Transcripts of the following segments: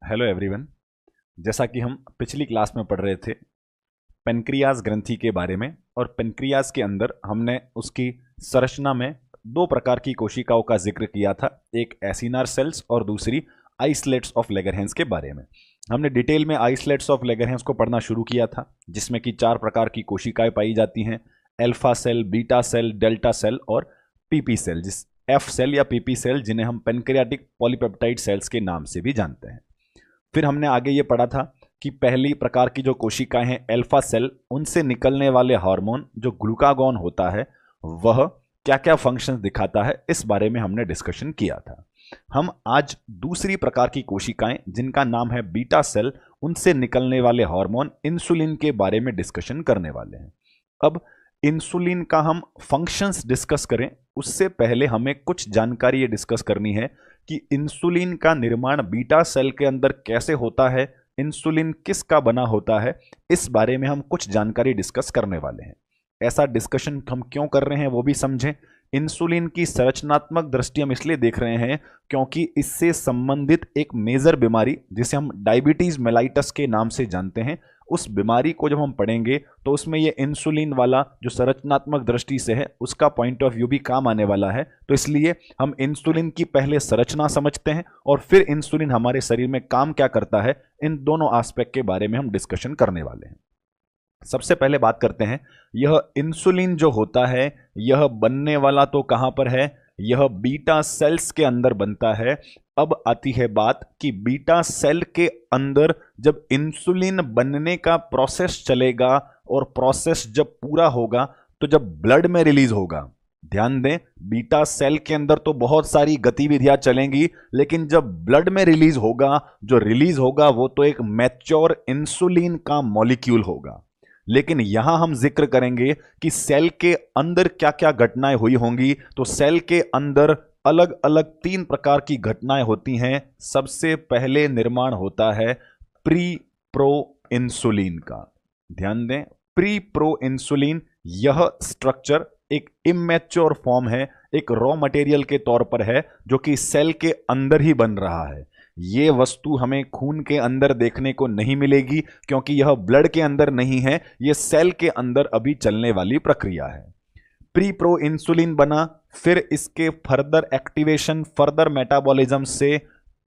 Hello everyone. जैसा कि हम पिछली क्लास में पढ़ रहे थे पेनक्रियाज ग्रंथि के बारे में, और पेनक्रियाज के अंदर हमने उसकी संरचना में दो प्रकार की कोशिकाओं का जिक्र किया था, एक एसिनार सेल्स और दूसरी आइसलेट्स ऑफ लेगरहैंस के बारे में। हमने डिटेल में आइसलेट्स ऑफ लेगरहैंस को पढ़ना शुरू किया था, जिसमें कि 4 प्रकार की कोशिकाएं पाई जाती हैं, alpha cell, beta cell, delta cell और पीपी सेल, जिस एफ सेल या पीपी सेल जिन्हें हम पेनक्रियाटिक पॉलीपेप्टाइड सेल्स के नाम से भी जानते हैं। फिर हमने आगे ये पढ़ा था कि पहली प्रकार की जो कोशिकाएं हैं एल्फा सेल, उनसे निकलने वाले हार्मोन जो ग्लूकागॉन होता है वह क्या क्या फंक्शंस दिखाता है, इस बारे में हमने डिस्कशन किया था। हम आज दूसरी प्रकार की कोशिकाएं जिनका नाम है बीटा सेल, उनसे निकलने वाले हार्मोन इंसुलिन के बारे में डिस्कशन करने वाले हैं। अब इंसुलिन का हम फंक्शंस डिस्कस करें उससे पहले हमें कुछ जानकारी ये डिस्कस करनी है कि इंसुलिन का निर्माण बीटा सेल के अंदर कैसे होता है, इंसुलिन किसका बना होता है, इस बारे में हम कुछ जानकारी डिस्कस करने वाले हैं। ऐसा डिस्कशन हम क्यों कर रहे हैं वो भी समझें। इंसुलिन की संरचनात्मक दृष्टि हम इसलिए देख रहे हैं क्योंकि इससे संबंधित एक मेजर बीमारी जिसे हम डायबिटीज मेलाइटस के नाम से जानते हैं, उस बीमारी को जब हम पढ़ेंगे तो उसमें ये इंसुलिन वाला जो संरचनात्मक दृष्टि से है उसका पॉइंट ऑफ व्यू भी काम आने वाला है। तो इसलिए हम इंसुलिन की पहले संरचना समझते हैं और फिर इंसुलिन हमारे शरीर में काम क्या करता है, इन दोनों एस्पेक्ट के बारे में हम डिस्कशन करने वाले हैं। सबसे पहले बात करते हैं, यह इंसुलिन जो होता है यह बनने वाला तो कहां पर है, यह बीटा सेल्स के अंदर बनता है। अब आती है बात कि बीटा सेल के अंदर जब इंसुलिन बनने का प्रोसेस चलेगा और प्रोसेस जब पूरा होगा तो जब ब्लड में रिलीज होगा, ध्यान दें बीटा सेल के अंदर तो बहुत सारी गतिविधियां चलेंगी, लेकिन जब ब्लड में रिलीज होगा, जो रिलीज होगा वो तो एक मैच्योर इंसुलिन का मॉलिक्यूल होगा। लेकिन यहां हम जिक्र करेंगे कि सेल के अंदर क्या क्या घटनाएं हुई होंगी। तो सेल के अंदर अलग अलग 3 प्रकार की घटनाएं होती हैं। सबसे पहले निर्माण होता है प्री प्रो इंसुलिन का। ध्यान दें, प्री प्रो इंसुलिन यह स्ट्रक्चर एक इमैच्योर फॉर्म है, एक रॉ मटेरियल के तौर पर है जो कि सेल के अंदर ही बन रहा है। ये वस्तु हमें खून के अंदर देखने को नहीं मिलेगी क्योंकि यह ब्लड के अंदर नहीं है, यह सेल के अंदर अभी चलने वाली प्रक्रिया है। प्री प्रो इंसुलिन बना, फिर इसके फर्दर एक्टिवेशन, फर्दर मेटाबॉलिज्म से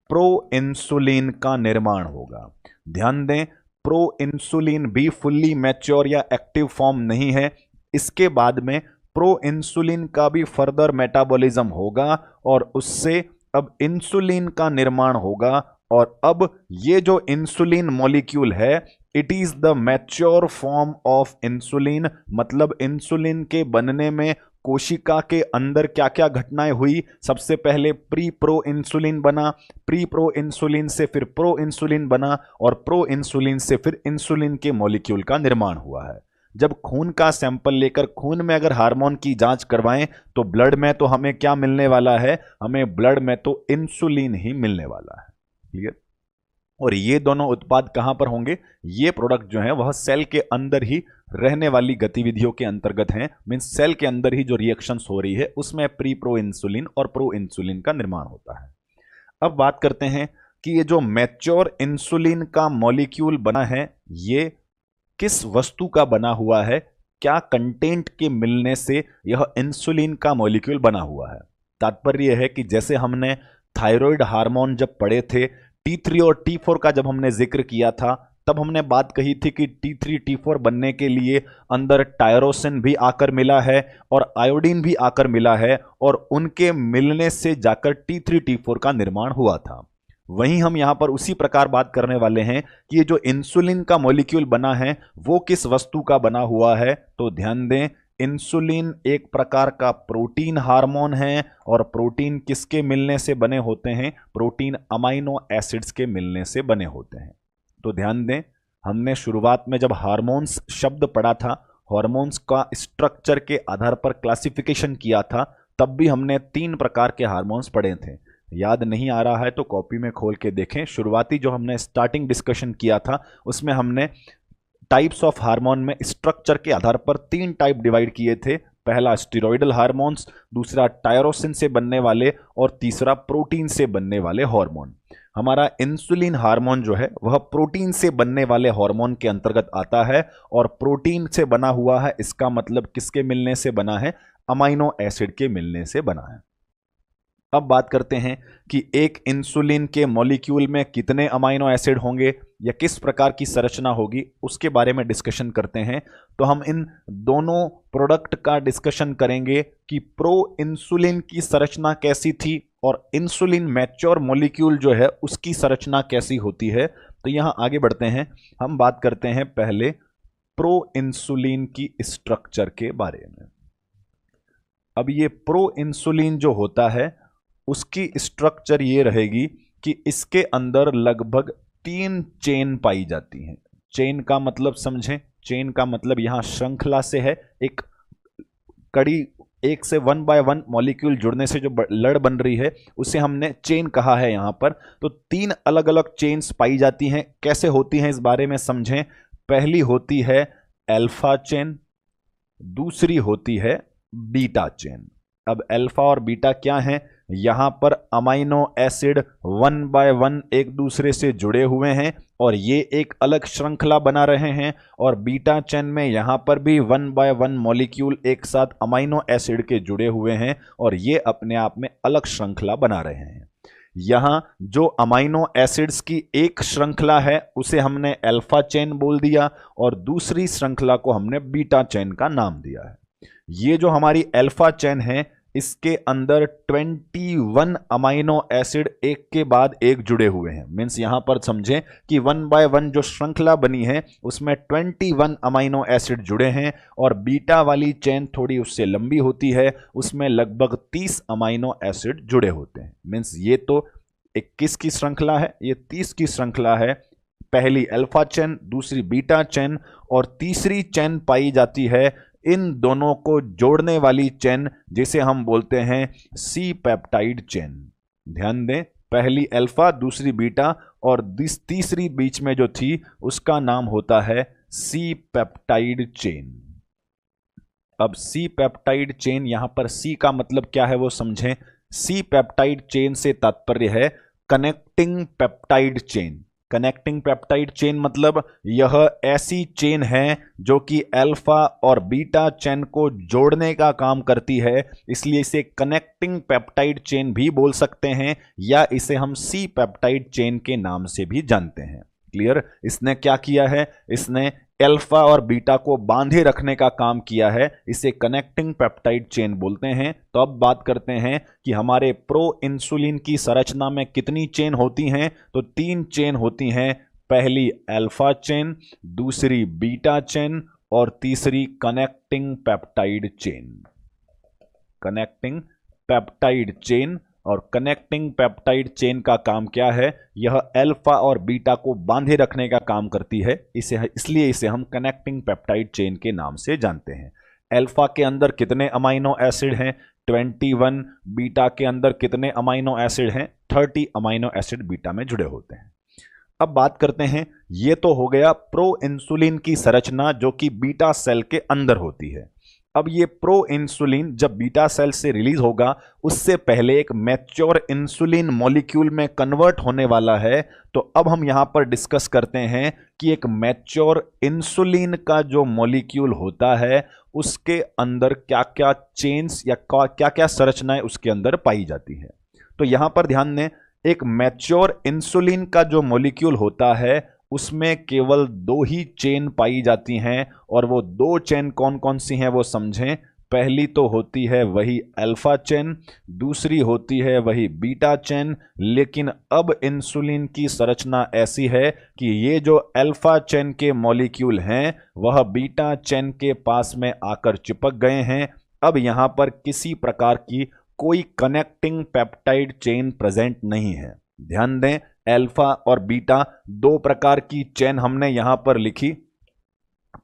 प्रो इंसुलिन का निर्माण होगा। ध्यान दें, प्रो इंसुलिन भी फुल्ली मैच्योर या एक्टिव फॉर्म नहीं है। इसके बाद में प्रो इंसुलिन का भी फर्दर मेटाबॉलिज्म होगा और उससे अब इंसुलिन का निर्माण होगा। और अब ये जो इंसुलिन मॉलिक्यूल है it is the mature form of insulin. मतलब इंसुलिन के बनने में कोशिका के अंदर क्या क्या घटनाएं हुई, सबसे पहले प्री प्रो इंसुलिन बना, प्री प्रो इंसुलिन से फिर प्रो इंसुलिन बना और प्रो इंसुलिन से फिर इंसुलिन के मॉलिक्यूल का निर्माण हुआ है। जब खून का सैंपल लेकर खून में अगर हार्मोन की जांच करवाएं तो ब्लड में तो हमें क्या मिलने वाला है, हमें ब्लड में तो इंसुलिन ही मिलने वाला है। क्लियर? और ये दोनों उत्पाद कहां पर होंगे, ये प्रोडक्ट जो है वह सेल के अंदर ही रहने वाली गतिविधियों के अंतर्गत हैं। मींस सेल के अंदर ही जो रिएक्शंस हो रही है उसमें प्री प्रो इंसुलिन और प्रो इंसुलिन का निर्माण होता है। अब बात करते हैं कि ये जो मैच्योर इंसुलिन का मॉलिक्यूल बना है ये किस वस्तु का बना हुआ है, क्या कंटेंट के मिलने से यह इंसुलिन का मॉलिक्यूल बना हुआ है। तात्पर्य यह है कि जैसे हमने थायराइड हार्मोन जब पढ़े थे, T3 और T4 का जब हमने जिक्र किया था तब हमने बात कही थी कि T3 T4 बनने के लिए अंदर टायरोसिन भी आकर मिला है और आयोडीन भी आकर मिला है और उनके मिलने से जाकर T3 T4 का निर्माण हुआ था। वहीं हम यहां पर उसी प्रकार बात करने वाले हैं कि ये जो इंसुलिन का मॉलिक्यूल बना है वो किस वस्तु का बना हुआ है। तो ध्यान दें, इंसुलिन एक प्रकार का प्रोटीन हार्मोन है और प्रोटीन किसके मिलने से बने होते हैं, प्रोटीन अमाइनो एसिड्स के मिलने से बने होते हैं। तो ध्यान दें, हमने शुरुआत में जब हार्मोन्स शब्द पढ़ा था, हार्मोन्स का स्ट्रक्चर के आधार पर क्लासिफिकेशन किया था, तब भी हमने 3 प्रकार के हार्मोन्स पढ़े थे। याद नहीं आ रहा है तो कॉपी में खोल के देखें। शुरुआती जो हमने स्टार्टिंग डिस्कशन किया था उसमें हमने टाइप्स ऑफ हार्मोन में स्ट्रक्चर के आधार पर 3 टाइप डिवाइड किए थे। पहला स्टेरॉइडल हार्मोन्स, दूसरा टायरोसिन से बनने वाले और तीसरा प्रोटीन से बनने वाले हार्मोन। हमारा इंसुलिन हार्मोन जो है वह प्रोटीन से बनने वाले हार्मोन के अंतर्गत आता है, और प्रोटीन से बना हुआ है, इसका मतलब किसके मिलने से बना है? अमाइनो एसिड के मिलने से बना है। अब बात करते हैं कि एक इंसुलिन के मॉलिक्यूल में कितने अमाइनो एसिड होंगे या किस प्रकार की संरचना होगी, उसके बारे में डिस्कशन करते हैं। तो हम इन दोनों प्रोडक्ट का डिस्कशन करेंगे कि प्रो इंसुलिन की संरचना कैसी थी और इंसुलिन मैच्योर मॉलिक्यूल जो है उसकी संरचना कैसी होती है। तो यहां आगे बढ़ते हैं, हम बात करते हैं पहले प्रो इंसुलिन की स्ट्रक्चर के बारे में। अब ये प्रो इंसुलिन जो होता है उसकी स्ट्रक्चर ये रहेगी कि इसके अंदर लगभग 3 चेन पाई जाती हैं। चेन का मतलब समझें, चेन का मतलब यहां श्रृंखला से है, एक कड़ी, एक से 1 बाय 1 मॉलिक्यूल जुड़ने से जो लड़ बन रही है उसे हमने चेन कहा है यहां पर। तो 3 अलग अलग चेन्स पाई जाती हैं। कैसे होती हैं इस बारे में समझें। पहली होती है अल्फा चेन, दूसरी होती है बीटा चेन। अब अल्फा और बीटा क्या है? यहां पर अमाइनो एसिड 1 बाय 1 एक दूसरे से जुड़े हुए हैं और ये एक अलग श्रृंखला बना रहे हैं, और बीटा चेन में यहां पर भी 1 बाय 1 मॉलिक्यूल एक साथ अमाइनो एसिड के जुड़े हुए हैं और ये अपने आप में अलग श्रृंखला बना रहे हैं। यहां जो अमाइनो एसिड्स की एक श्रृंखला है उसे हमने अल्फा चेन बोल दिया और दूसरी श्रृंखला को हमने बीटा चेन का नाम दिया है। ये जो हमारी अल्फा चेन है इसके अंदर 21 अमाइनो एसिड एक के बाद एक जुड़े हुए हैं। मीन्स यहां पर समझें कि 1 बाय 1 जो श्रृंखला बनी है उसमें 21 अमाइनो एसिड जुड़े हैं, और बीटा वाली चेन थोड़ी उससे लंबी होती है, उसमें लगभग 30 अमाइनो एसिड जुड़े होते हैं। मीन्स ये तो 21 की श्रृंखला है, ये 30 की श्रृंखला है। पहली अल्फा चेन, दूसरी बीटा चेन और तीसरी चेन पाई जाती है इन दोनों को जोड़ने वाली चेन, जिसे हम बोलते हैं सी पेप्टाइड चेन। ध्यान दें, पहली अल्फा, दूसरी बीटा और तीसरी बीच में जो थी उसका नाम होता है सी पेप्टाइड चेन। अब सी पेप्टाइड चेन, यहां पर सी का मतलब क्या है वो समझें। सी पेप्टाइड चेन से तात्पर्य है connecting peptide chain. Connecting peptide chain मतलब यह ऐसी चेन है जो कि अल्फा और बीटा चेन को जोड़ने का काम करती है, इसलिए इसे कनेक्टिंग पेप्टाइड चेन भी बोल सकते हैं, या इसे हम सी पेप्टाइड चेन के नाम से भी जानते हैं। क्लियर? इसने क्या किया है? इसने अल्फा और बीटा को बांधे रखने का काम किया है, इसे कनेक्टिंग पेप्टाइड चेन बोलते हैं। तो अब बात करते हैं कि हमारे प्रो इंसुलिन की संरचना में कितनी चेन होती हैं। तो 3 चेन होती हैं, पहली अल्फा चेन, दूसरी बीटा चेन और तीसरी connecting peptide chain. Connecting peptide chain, और कनेक्टिंग पेप्टाइड चेन का काम क्या है? यह अल्फा और बीटा को बांधे रखने का काम करती है, इसलिए इसे हम कनेक्टिंग पेप्टाइड चेन के नाम से जानते हैं। अल्फा के अंदर कितने अमाइनो एसिड हैं? 21। बीटा के अंदर कितने अमाइनो एसिड हैं? 30 अमाइनो एसिड बीटा में जुड़े होते हैं। अब बात करते हैं, यह तो हो गया प्रो इंसुलिन की संरचना जो कि बीटा सेल के अंदर होती है। अब ये प्रो इंसुलिन जब बीटा सेल से रिलीज होगा उससे पहले एक मैच्योर इंसुलिन मॉलिक्यूल में कन्वर्ट होने वाला है। तो अब हम यहां पर डिस्कस करते हैं कि एक मैच्योर इंसुलिन का जो मॉलिक्यूल होता है उसके अंदर क्या क्या चेन्स या क्या क्या संरचनाएं उसके अंदर पाई जाती है। तो यहां पर ध्यान दें, एक मैच्योर इंसुलिन का जो मॉलिक्यूल होता है उसमें केवल 2 ही चेन पाई जाती हैं, और वो 2 चेन कौन कौन सी हैं वो समझें। पहली तो होती है वही अल्फा चेन, दूसरी होती है वही बीटा चेन। लेकिन अब इंसुलिन की संरचना ऐसी है कि ये जो अल्फा चेन के मॉलिक्यूल हैं वह बीटा चेन के पास में आकर चिपक गए हैं। अब यहां पर किसी प्रकार की कोई कनेक्टिंग पेप्टाइड चेन प्रेजेंट नहीं है। ध्यान दें, अल्फा और बीटा 2 प्रकार की चेन हमने यहां पर लिखी।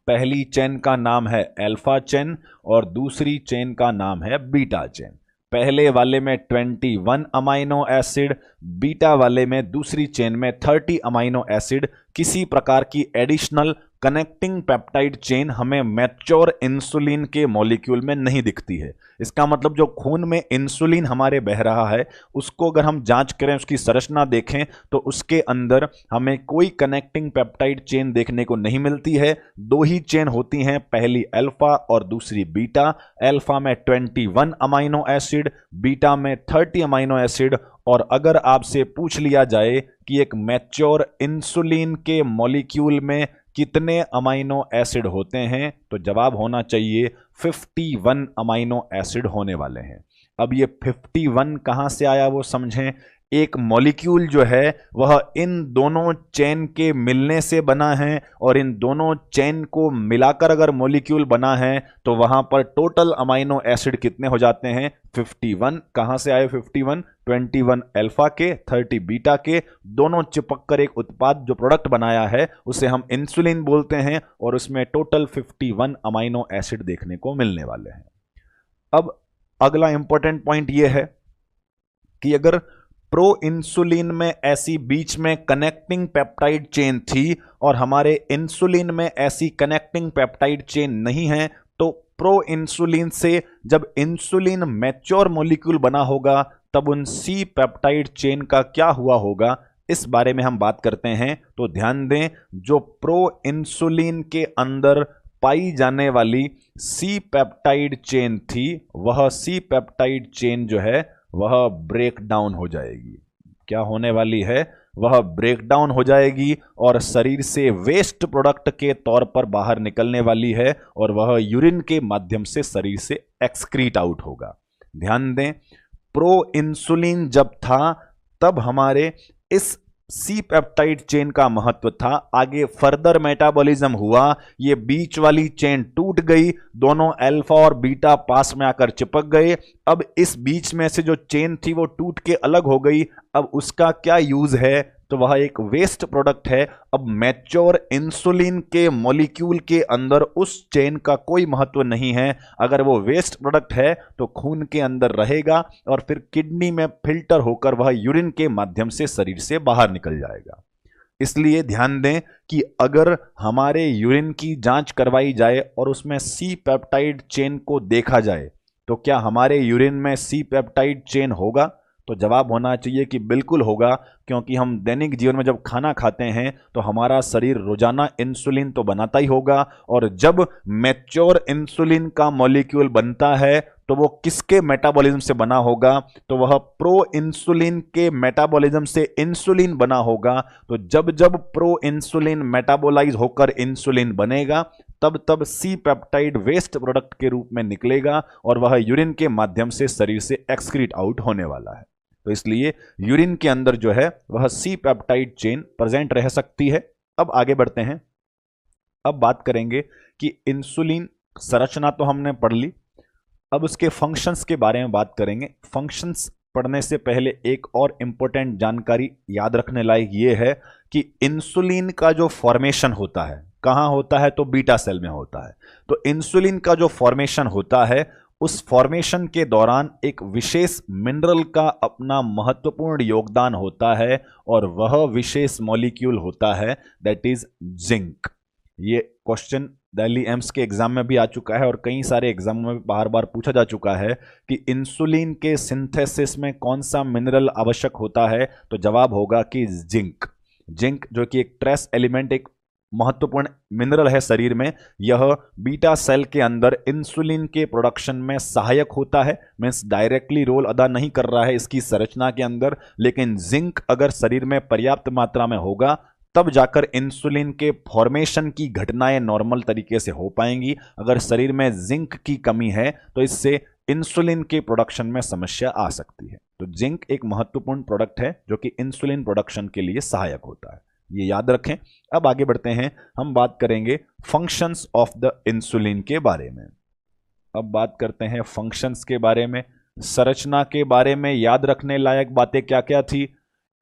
पहली चेन का नाम है अल्फा चेन और दूसरी चेन का नाम है बीटा चेन। पहले वाले में 21 अमाइनो एसिड, बीटा वाले में दूसरी चेन में 30 अमाइनो एसिड। किसी प्रकार की एडिशनल कनेक्टिंग पेप्टाइड चेन हमें मैच्योर इंसुलिन के मॉलिक्यूल में नहीं दिखती है। इसका मतलब जो खून में इंसुलिन हमारे बह रहा है उसको अगर हम जांच करें, उसकी संरचना देखें, तो उसके अंदर हमें कोई कनेक्टिंग पेप्टाइड चेन देखने को नहीं मिलती है। दो ही चेन होती हैं, पहली अल्फा और दूसरी बीटा। अल्फा में 21 अमाइनो एसिड, बीटा में 30 अमाइनो एसिड। और अगर आपसे पूछ लिया जाए कि एक मैच्योर इंसुलिन के मॉलिक्यूल में कितने अमाइनो एसिड होते हैं, तो जवाब होना चाहिए 51 अमाइनो एसिड होने वाले हैं। अब ये 51 कहां से आया वो समझें। एक मॉलिक्यूल जो है वह इन दोनों चेन के मिलने से बना है, और इन दोनों चेन को मिलाकर अगर मॉलिक्यूल बना है तो वहां पर टोटल अमाइनो एसिड कितने हो जाते हैं, 51। कहां से आए 51? 21 अल्फा के, 30 बीटा के, दोनों चिपक कर एक उत्पाद जो प्रोडक्ट बनाया है उसे हम इंसुलिन बोलते हैं, और उसमें टोटल 51 अमाइनो एसिड देखने को मिलने वाले हैं। अब अगला इंपॉर्टेंट पॉइंट यह है कि अगर प्रो इंसुलिन में ऐसी बीच में कनेक्टिंग पेप्टाइड चेन थी और हमारे इंसुलिन में ऐसी कनेक्टिंग पेप्टाइड चेन नहीं है, तो प्रो इंसुलिन से जब इंसुलिन मैच्योर मॉलिक्यूल बना होगा तब उन सी पेप्टाइड चेन का क्या हुआ होगा, इस बारे में हम बात करते हैं। तो ध्यान दें, जो प्रो इंसुलिन के अंदर पाई जाने वाली सी पेप्टाइड चेन थी, वह सी पेप्टाइड चेन जो है वह ब्रेक डाउन हो जाएगी। क्या होने वाली है? वह ब्रेक डाउन हो जाएगी और शरीर से वेस्ट प्रोडक्ट के तौर पर बाहर निकलने वाली है, और वह यूरिन के माध्यम से शरीर से एक्सक्रीट आउट होगा। ध्यान दें, प्रो इंसुलिन जब था तब हमारे इस सी पेप्टाइड चेन का महत्व था। आगे फर्दर मेटाबॉलिज्म हुआ, ये बीच वाली चेन टूट गई, दोनों अल्फा और बीटा पास में आकर चिपक गए। अब इस बीच में से जो चेन थी वो टूट के अलग हो गई। अब उसका क्या यूज है? तो वह एक वेस्ट प्रोडक्ट है। अब मैच्योर इंसुलिन के मॉलिक्यूल के अंदर उस चेन का कोई महत्व नहीं है। अगर वो वेस्ट प्रोडक्ट है तो खून के अंदर रहेगा और फिर किडनी में फिल्टर होकर वह यूरिन के माध्यम से शरीर से बाहर निकल जाएगा। इसलिए ध्यान दें कि अगर हमारे यूरिन की जांच करवाई जाए और उसमें सी पेप्टाइड चेन को देखा जाए तो क्या हमारे यूरिन में सी पेप्टाइड चेन होगा? तो जवाब होना चाहिए कि बिल्कुल होगा, क्योंकि हम दैनिक जीवन में जब खाना खाते हैं तो हमारा शरीर रोजाना इंसुलिन तो बनाता ही होगा, और जब मैच्योर इंसुलिन का मॉलिक्यूल बनता है तो वो किसके मेटाबॉलिज्म से बना होगा? तो वह प्रो इंसुलिन के मेटाबॉलिज्म से इंसुलिन बना होगा। तो जब जब प्रो इंसुलिन मेटाबोलाइज होकर इंसुलिन बनेगा तब तब सी पेप्टाइड वेस्ट प्रोडक्ट के रूप में निकलेगा और वह यूरिन के माध्यम से शरीर से एक्सक्रीट आउट होने वाला है। तो इसलिए यूरिन के अंदर जो है वह सी पेप्टाइड चेन प्रेजेंट रह सकती है। अब आगे बढ़ते हैं। अब बात करेंगे कि इंसुलिन संरचना तो हमने पढ़ ली, अब उसके फंक्शंस के बारे में बात करेंगे। फंक्शंस पढ़ने से पहले एक और इंपॉर्टेंट जानकारी याद रखने लायक यह है कि इंसुलिन का जो फॉर्मेशन होता है कहां होता है? तो बीटा सेल में होता है। तो इंसुलिन का जो फॉर्मेशन होता है उस फॉर्मेशन के दौरान एक विशेष मिनरल का अपना महत्वपूर्ण योगदान होता है, और वह विशेष मॉलिक्यूल होता है दैट इज जिंक। ये क्वेश्चन दिल्ली एम्स के एग्जाम में भी आ चुका है और कई सारे एग्जामों में बार बार पूछा जा चुका है कि इंसुलिन के सिंथेसिस में कौन सा मिनरल आवश्यक होता है? तो जवाब होगा कि जिंक। जिंक जो कि एक ट्रेस एलिमेंट, एक महत्वपूर्ण मिनरल है शरीर में, यह बीटा सेल के अंदर इंसुलिन के प्रोडक्शन में सहायक होता है। मींस डायरेक्टली रोल अदा नहीं कर रहा है इसकी संरचना के अंदर, लेकिन जिंक अगर शरीर में पर्याप्त मात्रा में होगा तब जाकर इंसुलिन के फॉर्मेशन की घटनाएं नॉर्मल तरीके से हो पाएंगी। अगर शरीर में जिंक की कमी है तो इससे इंसुलिन के प्रोडक्शन में समस्या आ सकती है। तो जिंक एक महत्वपूर्ण प्रोडक्ट है जो कि इंसुलिन प्रोडक्शन के लिए सहायक होता है, ये याद रखें। अब आगे बढ़ते हैं, हम बात करेंगे फंक्शंस ऑफ द इंसुलिन के बारे में। अब बात करते हैं फंक्शंस के बारे में, संरचना के बारे में। याद रखने लायक बातें क्या क्या थी?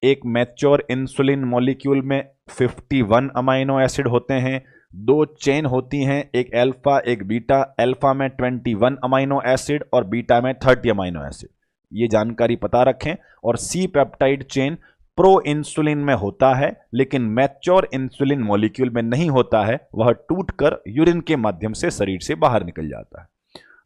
एक मैच्योर इंसुलिन मॉलिक्यूल में 51 अमाइनो एसिड होते हैं, दो चेन होती हैं, एक अल्फा एक बीटा। अल्फा में 21 अमाइनो एसिड और बीटा में 30 अमाइनो एसिड, ये जानकारी पता रखें। और C peptide chain pro insulin में होता है, लेकिन मैच्योर इंसुलिन मॉलिक्यूल में नहीं होता है, वह टूटकर यूरिन के माध्यम से शरीर से बाहर निकल जाता है।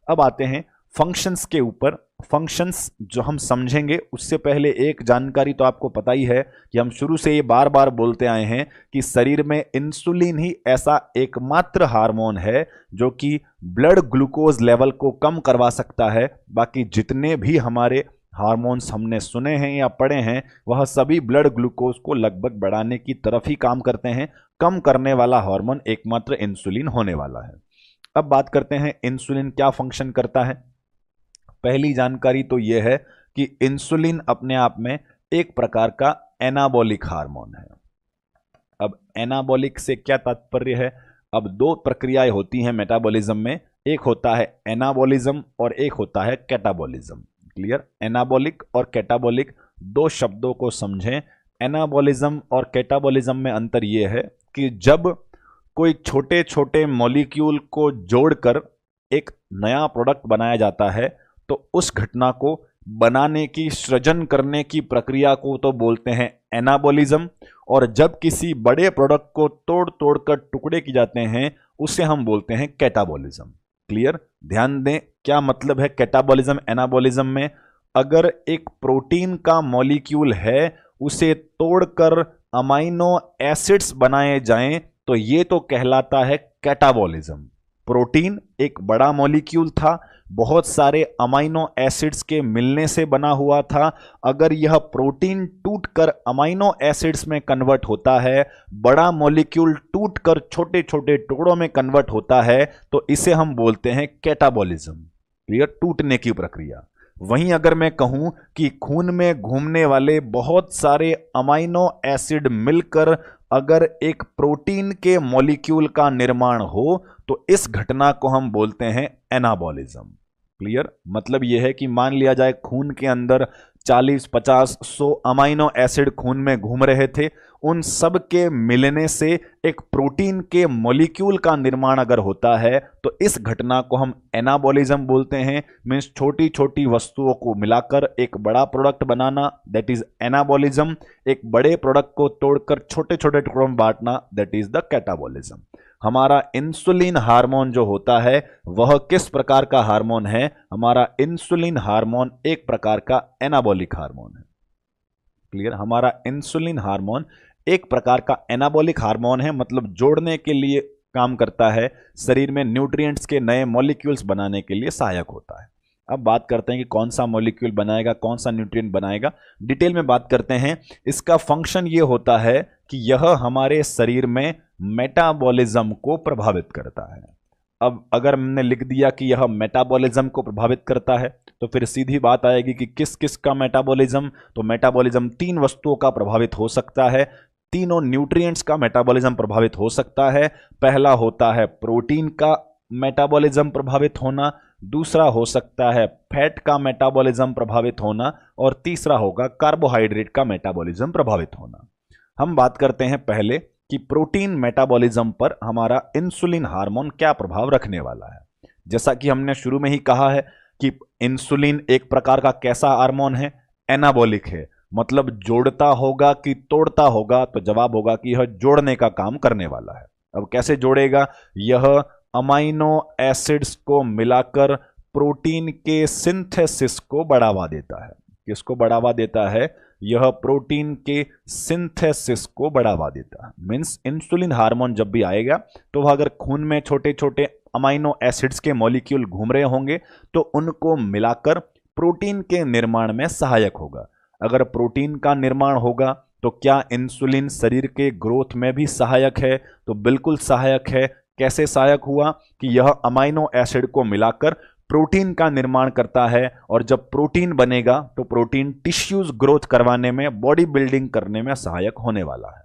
अब आते हैं फंक्शंस के ऊपर। फंक्शंस जो हम समझेंगे उससे पहले एक जानकारी तो आपको पता ही है कि हम शुरू से ये बार बार बोलते आए हैं कि शरीर में इंसुलिन ही ऐसा एकमात्र हार्मोन है जो कि ब्लड ग्लूकोज लेवल को कम करवा सकता है। बाकी जितने भी हमारे हार्मोन्स हमने सुने हैं या पढ़े हैं वह सभी ब्लड ग्लूकोज को लगभग बढ़ाने की तरफ ही काम करते हैं। कम करने वाला हार्मोन एकमात्र इंसुलिन होने वाला है। अब बात करते हैं इंसुलिन क्या फंक्शन करता है। पहली जानकारी तो यह है कि इंसुलिन अपने आप में एक प्रकार का एनाबॉलिक हार्मोन है। अब एनाबॉलिक से क्या तात्पर्य है? अब दो प्रक्रियाएं होती हैं मेटाबॉलिज्म में, एक होता है एनाबॉलिज्म और एक होता है कैटाबॉलिज्म। क्लियर? एनाबॉलिक और कैटाबॉलिक दो शब्दों को समझें। एनाबॉलिज्म और कैटाबॉलिज्म में अंतर यह है कि जब कोई छोटे छोटे मॉलिक्यूल को जोड़कर एक नया प्रोडक्ट बनाया जाता है तो उस घटना को बनाने की, सृजन करने की प्रक्रिया को तो बोलते हैं एनाबॉलिज्म, और जब किसी बड़े प्रोडक्ट को तोड़ तोड़कर टुकड़े किए जाते हैं उसे हम बोलते हैं कैटाबॉलिज्म। क्लियर? ध्यान दें क्या मतलब है कैटाबॉलिज्म एनाबॉलिज्म में। अगर एक प्रोटीन का मॉलिक्यूल है उसे तोड़कर अमाइनो एसिड्स बनाए जाएं तो ये तो कहलाता है कैटाबॉलिज्म। प्रोटीन एक बड़ा मॉलिक्यूल था, बहुत सारे अमाइनो एसिड्स के मिलने से बना हुआ था। अगर यह प्रोटीन टूटकर अमाइनो एसिड्स में कन्वर्ट होता है, बड़ा मॉलिक्यूल टूटकर छोटे छोटे टुकड़ों में कन्वर्ट होता है, तो इसे हम बोलते हैं कैटाबॉलिज्म। क्लियर? टूटने की प्रक्रिया। वहीं अगर मैं कहूं कि खून में घूमने वाले बहुत सारे अमाइनो एसिड मिलकर अगर एक प्रोटीन के मॉलिक्यूल का निर्माण हो तो इस घटना को हम बोलते हैं एनाबॉलिज्म। क्लियर? मतलब यह है कि मान लिया जाए खून के अंदर 40, 50, 100 अमाइनो एसिड खून में घूम रहे थे, उन सब के मिलने से एक प्रोटीन के मॉलिक्यूल का निर्माण अगर होता है तो इस घटना को हम एनाबॉलिज्म बोलते हैं। मीन्स छोटी छोटी वस्तुओं को मिलाकर एक बड़ा product banana, that is anabolism. एक बड़े प्रोडक्ट को तोड़कर छोटे छोटे टुकड़ों में बांटना, दैट इज द कैटाबॉलिज्म। हमारा इंसुलिन हार्मोन जो होता है वह किस प्रकार का हार्मोन है? हमारा इंसुलिन हार्मोन एक प्रकार का एनाबॉलिक हार्मोन है। क्लियर? हमारा इंसुलिन हार्मोन एक प्रकार का एनाबॉलिक हार्मोन है, मतलब जोड़ने के लिए काम करता है, शरीर में न्यूट्रिएंट्स के नए मॉलिक्यूल्स बनाने के लिए सहायक होता है। अब बात करते हैं कि कौन सा मॉलिक्यूल बनाएगा, कौन सा न्यूट्रिएंट बनाएगा। डिटेल में बात करते हैं। इसका फंक्शन ये होता है कि यह हमारे शरीर में मेटाबॉलिज्म को प्रभावित करता है। अब अगर हमने लिख दिया कि यह मेटाबॉलिज्म को प्रभावित करता है तो फिर सीधी बात आएगी कि किस किस का मेटाबॉलिज्म। तो मेटाबॉलिज्म तीन वस्तुओं का प्रभावित हो सकता है, तीनों न्यूट्रिएंट्स का मेटाबॉलिज्म प्रभावित हो सकता है। पहला होता है प्रोटीन का मेटाबॉलिज्म प्रभावित होना, दूसरा हो सकता है फैट का मेटाबॉलिज्म प्रभावित होना, और तीसरा होगा कार्बोहाइड्रेट का मेटाबॉलिज्म प्रभावित होना। हम बात करते हैं पहले कि प्रोटीन मेटाबॉलिज्म पर हमारा इंसुलिन हार्मोन क्या प्रभाव रखने वाला है। जैसा कि हमने शुरू में ही कहा है कि इंसुलिन एक प्रकार का कैसा हार्मोन है? एनाबॉलिक है। मतलब जोड़ता होगा कि तोड़ता होगा? तो जवाब होगा कि यह जोड़ने का काम करने वाला है। अब कैसे जोड़ेगा? यह अमाइनो एसिड्स को मिलाकर प्रोटीन के सिंथेसिस को बढ़ावा देता है। किसको बढ़ावा देता है? यह प्रोटीन के सिंथेसिस को बढ़ावा देता है। मीन्स इंसुलिन हार्मोन जब भी आएगा तो वह अगर खून में छोटे छोटे अमाइनो एसिड्स के मॉलिक्यूल घूम रहे होंगे तो उनको मिलाकर प्रोटीन के निर्माण में सहायक होगा। अगर प्रोटीन का निर्माण होगा तो क्या इंसुलिन शरीर के ग्रोथ में भी सहायक है? तो बिल्कुल सहायक है। कैसे सहायक हुआ? कि यह अमाइनो एसिड को मिलाकर प्रोटीन का निर्माण करता है, और जब प्रोटीन बनेगा तो प्रोटीन टिश्यूज ग्रोथ करवाने में, बॉडी बिल्डिंग करने में सहायक होने वाला है।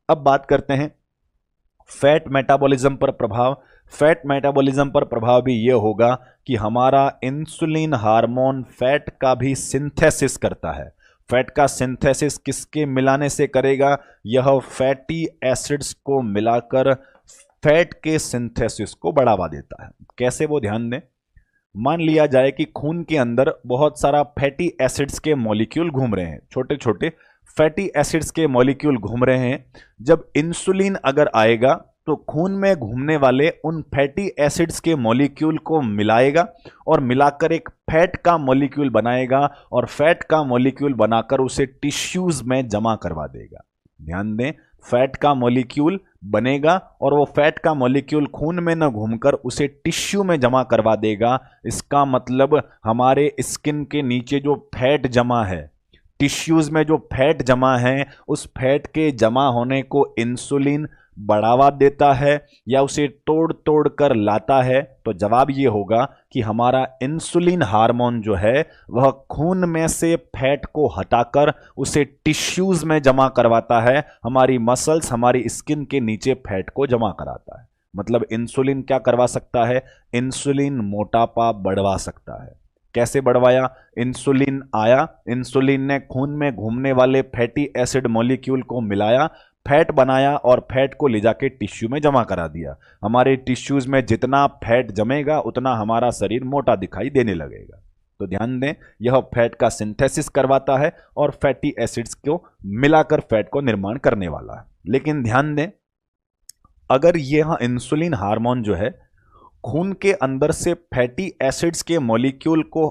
अब बात करते हैं फैट मेटाबॉलिज्म पर प्रभाव। फैट मेटाबॉलिज्म पर प्रभाव भी यह होगा कि हमारा इंसुलिन हार्मोन फैट का भी सिंथेसिस करता है। फैट का सिंथेसिस किसके मिलाने से करेगा? यह फैटी एसिड्स को मिलाकर फैट के सिंथेसिस को बढ़ावा देता है। कैसे? वो ध्यान दें। मान लिया जाए कि खून के अंदर बहुत सारा फैटी एसिड्स के मॉलिक्यूल घूम रहे हैं, छोटे छोटे फैटी एसिड्स के मॉलिक्यूल घूम रहे हैं। जब इंसुलिन अगर आएगा तो खून में घूमने वाले उन फैटी एसिड्स के मॉलिक्यूल को मिलाएगा और मिलाकर एक फैट का मॉलिक्यूल बनाएगा और फैट का मॉलिक्यूल बनाकर उसे टिश्यूज में जमा करवा देगा। ध्यान दें, फैट का मॉलिक्यूल बनेगा और वो फैट का मॉलिक्यूल खून में न घूमकर उसे टिश्यू में जमा करवा देगा। इसका मतलब हमारे स्किन के नीचे जो फैट जमा है, टिश्यूज में जो फैट जमा है, उस फैट के जमा होने को इंसुलिन बढ़ावा देता है या उसे तोड़ तोड़ कर लाता है। तो जवाब ये होगा कि हमारा इंसुलिन हार्मोन जो है वह खून में से फैट को हटाकर उसे टिश्यूज में जमा करवाता है, हमारी मसल्स, हमारी स्किन के नीचे फैट को जमा कराता है। मतलब इंसुलिन क्या करवा सकता है? इंसुलिन मोटापा बढ़वा सकता है। कैसे बढ़वाया? इंसुलिन आया, इंसुलिन ने खून में घूमने वाले फैटी एसिड मॉलिक्यूल को मिलाया, फैट बनाया और फैट को ले जाके टिश्यू में जमा करा दिया। हमारे टिश्यूज में जितना फैट जमेगा उतना हमारा शरीर मोटा दिखाई देने लगेगा। तो ध्यान दें, यह फैट का सिंथेसिस करवाता है और फैटी एसिड्स को मिलाकर फैट को निर्माण करने वाला है। लेकिन ध्यान दें, अगर यह इंसुलिन हार्मोन जो है खून के अंदर से फैटी एसिड्स के मॉलिक्यूल को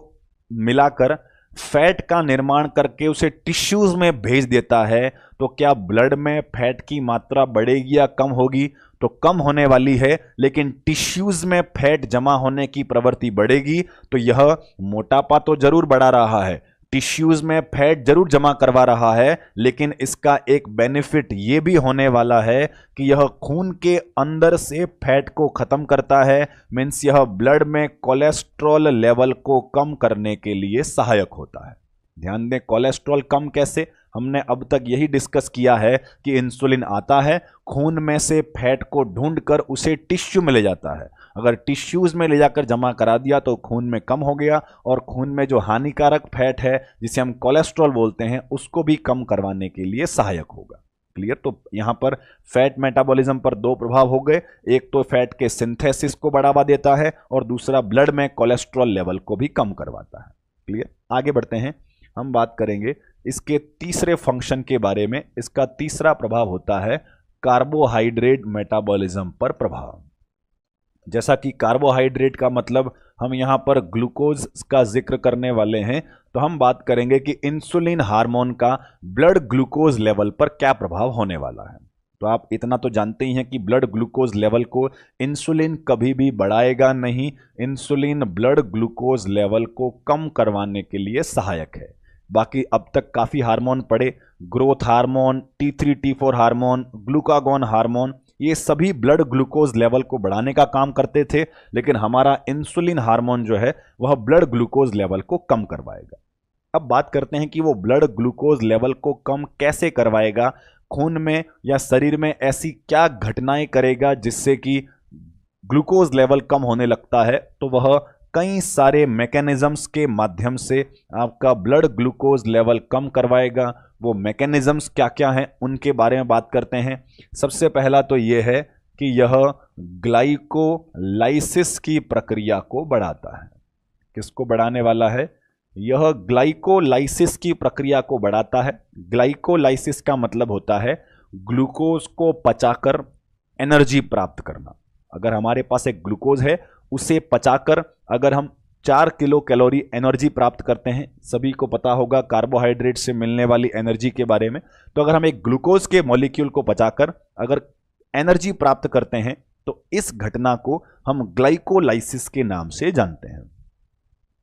मिलाकर फैट का निर्माण करके उसे टिश्यूज में भेज देता है, तो क्या ब्लड में फैट की मात्रा बढ़ेगी या कम होगी? तो कम होने वाली है। लेकिन टिश्यूज में फैट जमा होने की प्रवृत्ति बढ़ेगी। तो यह मोटापा तो जरूर बढ़ा रहा है, टिश्यूज में फैट जरूर जमा करवा रहा है, लेकिन इसका एक बेनिफिट ये भी होने वाला है कि यह खून के अंदर से फैट को खत्म करता है। मीन्स यह ब्लड में कोलेस्ट्रॉल लेवल को कम करने के लिए सहायक होता है। ध्यान दें, कोलेस्ट्रॉल कम कैसे? हमने अब तक यही डिस्कस किया है कि इंसुलिन आता है, खून में से फैट को ढूंढकर उसे टिश्यू में ले जाता है। अगर टिश्यूज में ले जाकर जमा करा दिया तो खून में कम हो गया और खून में जो हानिकारक फैट है जिसे हम कोलेस्ट्रॉल बोलते हैं उसको भी कम करवाने के लिए सहायक होगा। क्लियर? तो यहां पर फैट मेटाबॉलिज्म पर दो प्रभाव हो गए, एक तो फैट के सिंथेसिस को बढ़ावा देता है और दूसरा ब्लड में कोलेस्ट्रॉल लेवल को भी कम करवाता है। क्लियर? आगे बढ़ते हैं, हम बात करेंगे इसके तीसरे फंक्शन के बारे में। इसका तीसरा प्रभाव होता है कार्बोहाइड्रेट मेटाबॉलिज्म पर प्रभाव। जैसा कि कार्बोहाइड्रेट का मतलब हम यहां पर ग्लूकोज का जिक्र करने वाले हैं, तो हम बात करेंगे कि इंसुलिन हार्मोन का ब्लड ग्लूकोज लेवल पर क्या प्रभाव होने वाला है। तो आप इतना तो जानते ही हैं कि ब्लड ग्लूकोज लेवल को इंसुलिन कभी भी बढ़ाएगा नहीं। इंसुलिन ब्लड ग्लूकोज लेवल को कम करवाने के लिए सहायक है। बाकी अब तक काफ़ी हार्मोन पढ़े, growth hormone, T3 T4 hormone, glucagon hormone, ये सभी ब्लड ग्लूकोज लेवल को बढ़ाने का काम करते थे। लेकिन हमारा इंसुलिन हार्मोन जो है वह ब्लड ग्लूकोज लेवल को कम करवाएगा। अब बात करते हैं कि वो ब्लड ग्लूकोज लेवल को कम कैसे करवाएगा, खून में या शरीर में ऐसी क्या घटनाएं करेगा जिससे कि ग्लूकोज लेवल कम होने लगता है। तो वह कई सारे मैकेनिज्म्स के माध्यम से आपका ब्लड ग्लूकोज लेवल कम करवाएगा। वो मैकेनिज्म्स क्या क्या हैं उनके बारे में बात करते हैं। सबसे पहला तो ये है कि यह ग्लाइकोलाइसिस की प्रक्रिया को बढ़ाता है। किसको बढ़ाने वाला है? यह ग्लाइकोलाइसिस की प्रक्रिया को बढ़ाता है। ग्लाइकोलाइसिस का मतलब होता है ग्लूकोज को पचाकर एनर्जी प्राप्त करना। अगर हमारे पास एक ग्लूकोज है, उसे पचाकर अगर हम 4 किलो कैलोरी एनर्जी प्राप्त करते हैं, सभी को पता होगा कार्बोहाइड्रेट से मिलने वाली एनर्जी के बारे में। तो अगर हम एक ग्लूकोज के मॉलिक्यूल को पचाकर अगर एनर्जी प्राप्त करते हैं तो इस घटना को हम ग्लाइकोलाइसिस के नाम से जानते हैं।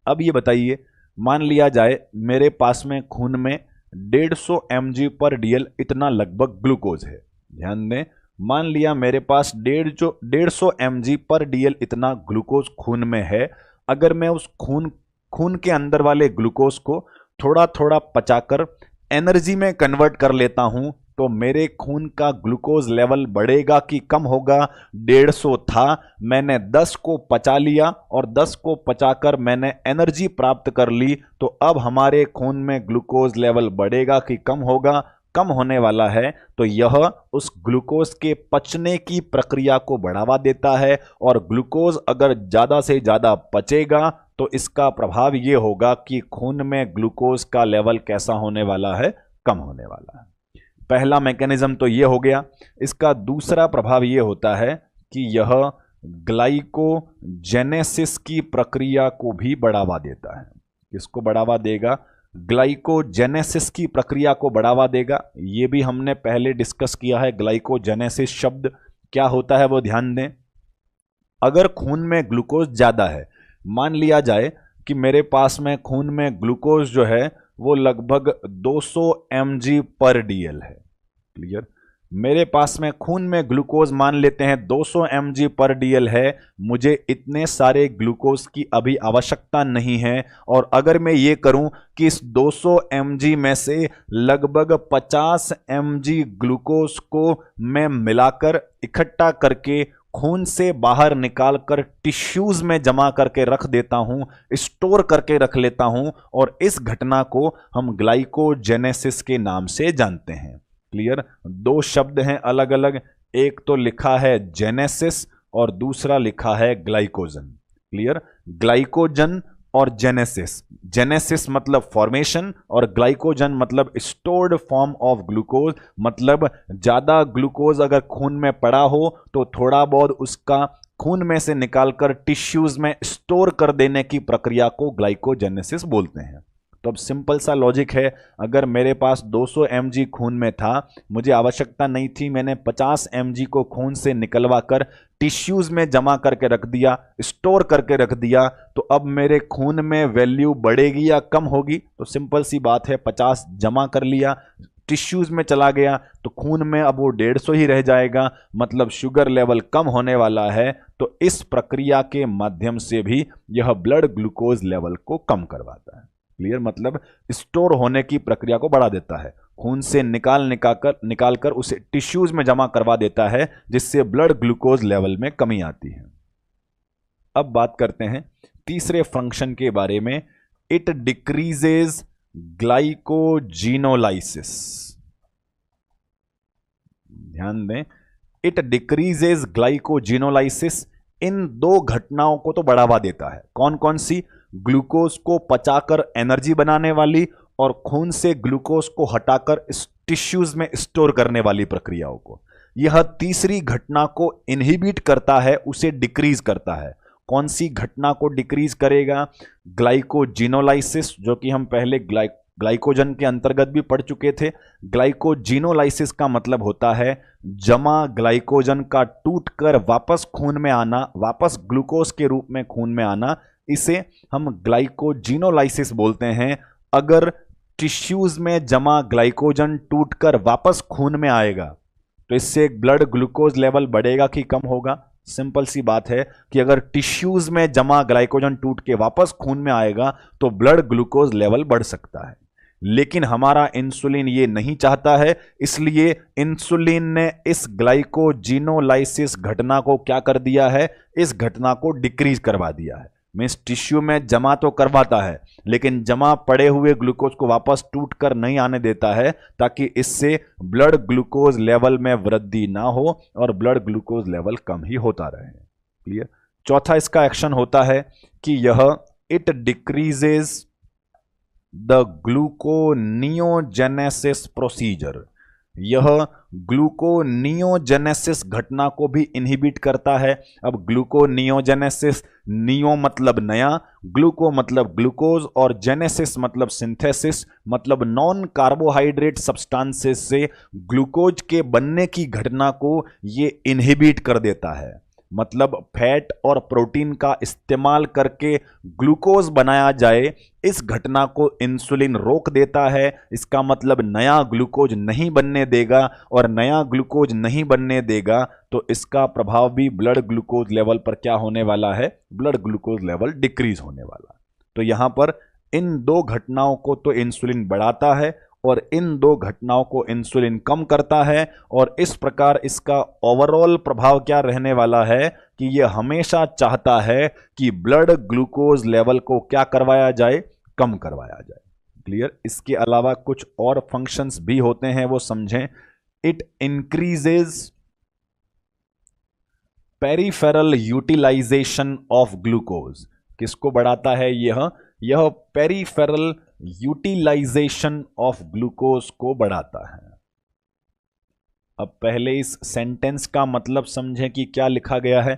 अब ये बताइए, मान लिया जाए मेरे पास में खून में 150 mg/dl इतना लगभग ग्लूकोज है। ध्यान दें, मान लिया मेरे पास 150 mg/dl इतना ग्लूकोज खून में है। अगर मैं उस खून के अंदर वाले ग्लूकोज को थोड़ा थोड़ा पचाकर एनर्जी में कन्वर्ट कर लेता हूं तो मेरे खून का ग्लूकोज लेवल बढ़ेगा कि कम होगा? 150 था, मैंने 10 को पचा लिया और 10 को पचाकर मैंने एनर्जी प्राप्त कर ली, तो अब हमारे खून में ग्लूकोज लेवल बढ़ेगा कि कम होगा? कम होने वाला है। तो यह उस ग्लूकोज के पचने की प्रक्रिया को बढ़ावा देता है और ग्लूकोज अगर ज़्यादा से ज़्यादा पचेगा तो इसका प्रभाव ये होगा कि खून में ग्लूकोज का लेवल कैसा होने वाला है? कम होने वाला है। पहला मैकेनिज्म तो ये हो गया। इसका दूसरा प्रभाव ये होता है कि यह ग्लाइकोजेनेसिस की प्रक्रिया को भी बढ़ावा देता है। किसको बढ़ावा देगा? ग्लाइकोजेनेसिस की प्रक्रिया को बढ़ावा देगा। ये भी हमने पहले डिस्कस किया है। ग्लाइकोजेनेसिस शब्द क्या होता है वो ध्यान दें। अगर खून में ग्लूकोज ज्यादा है, मान लिया जाए कि मेरे पास में खून में ग्लूकोज जो है वो लगभग 200 mg पर DL है। क्लियर? मेरे पास में खून में ग्लूकोज मान लेते हैं 200 mg पर DL है। मुझे इतने सारे ग्लूकोज की अभी आवश्यकता नहीं है। और अगर मैं ये करूं कि इस 200 mg में से लगभग 50 mg ग्लूकोज को मैं मिलाकर इकट्ठा करके खून से बाहर निकालकर टिश्यूज में जमा करके रख देता हूं, स्टोर करके रख लेता हूं, और इस घटना को हम ग्लाइकोजेनेसिस के नाम से जानते हैं। क्लियर? दो शब्द हैं अलग अलग, एक तो लिखा है जेनेसिस और दूसरा लिखा है ग्लाइकोजन। क्लियर? ग्लाइकोजन और जेनेसिस। जेनेसिस मतलब फॉर्मेशन और ग्लाइकोजन मतलब स्टोर्ड फॉर्म ऑफ ग्लूकोज। मतलब ज्यादा ग्लूकोज अगर खून में पड़ा हो तो थोड़ा बहुत उसका खून में से निकालकर टिश्यूज में स्टोर कर देने की प्रक्रिया को ग्लाइकोजेनेसिस बोलते हैं। तो अब सिंपल सा लॉजिक है, अगर मेरे पास 200 mg खून में था, मुझे आवश्यकता नहीं थी, मैंने 50 mg को खून से निकलवा कर टिश्यूज में जमा करके रख दिया, स्टोर करके रख दिया, तो अब मेरे खून में वैल्यू बढ़ेगी या कम होगी? तो सिंपल सी बात है, 50 जमा कर लिया, टिश्यूज में चला गया, तो खून में अब वो 150 ही रह जाएगा, मतलब शुगर लेवल कम होने वाला है। तो इस प्रक्रिया के माध्यम से भी यह ब्लड ग्लूकोज लेवल को कम करवाता है। क्लियर? मतलब स्टोर होने की प्रक्रिया को बढ़ा देता है, खून से निकालकर उसे टिश्यूज में जमा करवा देता है, जिससे ब्लड ग्लूकोज लेवल में कमी आती है। अब बात करते हैं तीसरे फंक्शन के बारे में। It decreases glycogenolysis. ध्यान दें, इट डिक्रीजेज ग्लाइकोजिनोलाइसिस। इन दो घटनाओं को तो बढ़ावा देता है। कौन कौन सी? ग्लूकोज को पचाकर एनर्जी बनाने वाली और खून से ग्लूकोज को हटाकर टिश्यूज में स्टोर करने वाली प्रक्रियाओं को। यह तीसरी घटना को इनहिबिट करता है, उसे डिक्रीज करता है। कौन सी घटना को डिक्रीज करेगा? ग्लाइकोजिनोलाइसिस, जो कि हम पहले ग्लाइकोजन के अंतर्गत भी पढ़ चुके थे। ग्लाइकोजिनोलाइसिस का मतलब होता है जमा ग्लाइकोजन का टूटकर वापस खून में आना, वापस ग्लूकोज के रूप में खून में आना। इसे हम ग्लाइकोजिनोलाइसिस बोलते हैं। अगर टिश्यूज में जमा ग्लाइकोजन टूटकर वापस खून में आएगा तो इससे ब्लड ग्लूकोज लेवल बढ़ेगा कि कम होगा? सिंपल सी बात है कि अगर टिश्यूज में जमा ग्लाइकोजन टूट के वापस खून में आएगा तो ब्लड ग्लूकोज लेवल बढ़ सकता है। लेकिन हमारा इंसुलिन ये नहीं चाहता है, इसलिए इंसुलिन ने इस ग्लाइकोजिनोलाइसिस घटना को क्या कर दिया है? इस घटना को डिक्रीज करवा दिया है। मीन्स टिश्यू में जमा तो करवाता है, लेकिन जमा पड़े हुए ग्लूकोज को वापस टूट कर नहीं आने देता है, ताकि इससे ब्लड ग्लूकोज लेवल में वृद्धि ना हो और ब्लड ग्लूकोज लेवल कम ही होता रहे। क्लियर? चौथा इसका एक्शन होता है कि यह it decreases the gluconeogenesis procedure. यह ग्लूकोनियोजेनेसिस घटना को भी इनहिबिट करता है। अब ग्लूकोनियोजेनेसिस, नियो मतलब नया, ग्लूको मतलब ग्लूकोज और जेनेसिस मतलब सिंथेसिस, मतलब नॉन कार्बोहाइड्रेट सब्सटेंसेस से ग्लूकोज के बनने की घटना को ये इनहिबिट कर देता है। मतलब फैट और प्रोटीन का इस्तेमाल करके ग्लूकोज बनाया जाए, इस घटना को इंसुलिन रोक देता है। इसका मतलब नया ग्लूकोज नहीं बनने देगा, और नया ग्लूकोज नहीं बनने देगा तो इसका प्रभाव भी ब्लड ग्लूकोज लेवल पर क्या होने वाला है? ब्लड ग्लूकोज लेवल डिक्रीज होने वाला। तो यहां पर इन दो घटनाओं को तो इंसुलिन बढ़ाता है और इन दो घटनाओं को इंसुलिन कम करता है, और इस प्रकार इसका ओवरऑल प्रभाव क्या रहने वाला है कि यह हमेशा चाहता है कि ब्लड ग्लूकोज लेवल को क्या करवाया जाए? कम करवाया जाए। क्लियर? इसके अलावा कुछ और फंक्शंस भी होते हैं, वो समझें। It increases peripheral utilisation of glucose. किसको बढ़ाता है? यह पेरिफेरल यूटिलाइजेशन ऑफ ग्लूकोज को बढ़ाता है। अब पहले इस सेंटेंस का मतलब समझें कि क्या लिखा गया है।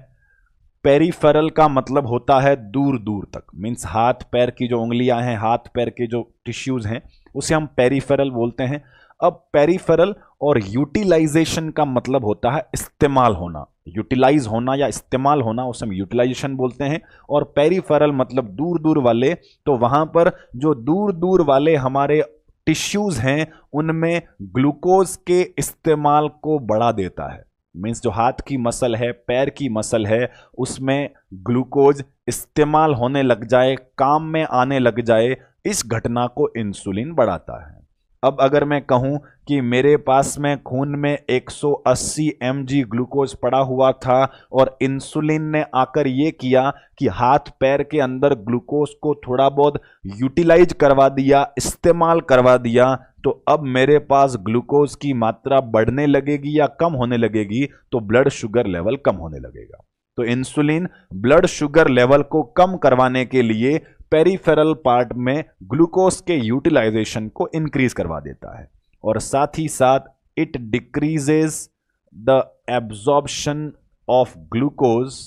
पेरिफेरल का मतलब होता है दूर दूर तक, मीन्स हाथ पैर की जो उंगलियां हैं, हाथ पैर के जो टिश्यूज हैं, उसे हम पेरिफेरल बोलते हैं। अब पेरिफेरल और यूटिलाइजेशन का मतलब होता है इस्तेमाल होना, यूटिलाइज होना या इस्तेमाल होना, उसे हम यूटिलाइजेशन बोलते हैं। और पेरिफेरल मतलब दूर दूर वाले, तो वहां पर जो दूर दूर वाले हमारे टिश्यूज हैं उनमें ग्लूकोज के इस्तेमाल को बढ़ा देता है। मीन्स जो हाथ की मसल है, पैर की मसल है, उसमें ग्लूकोज इस्तेमाल होने लग जाए, काम में आने लग जाए, इस घटना को इंसुलिन बढ़ाता है। अब अगर मैं कहूं कि मेरे पास में खून में 180 mg ग्लूकोज पड़ा हुआ था और इंसुलिन ने आकर यह किया कि हाथ पैर के अंदर ग्लूकोज को थोड़ा बहुत यूटिलाइज करवा दिया, इस्तेमाल करवा दिया, तो अब मेरे पास ग्लूकोज की मात्रा बढ़ने लगेगी या कम होने लगेगी, तो ब्लड शुगर लेवल कम होने लगेगा। तो इंसुलिन ब्लड शुगर लेवल को कम करवाने के लिए पेरिफेरल पार्ट में ग्लूकोज के यूटिलाइजेशन को इंक्रीज करवा देता है, और साथ ही साथ it decreases the absorption of glucose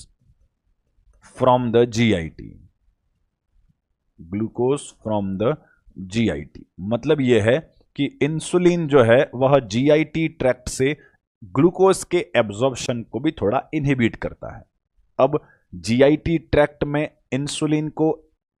from the GIT. Glucose from the GIT मतलब यह है कि इंसुलिन जो है वह जीआईटी ट्रैक्ट से ग्लूकोज के एब्जॉर्प्शन को भी थोड़ा इनहिबिट करता है। अब जीआईटी ट्रैक्ट में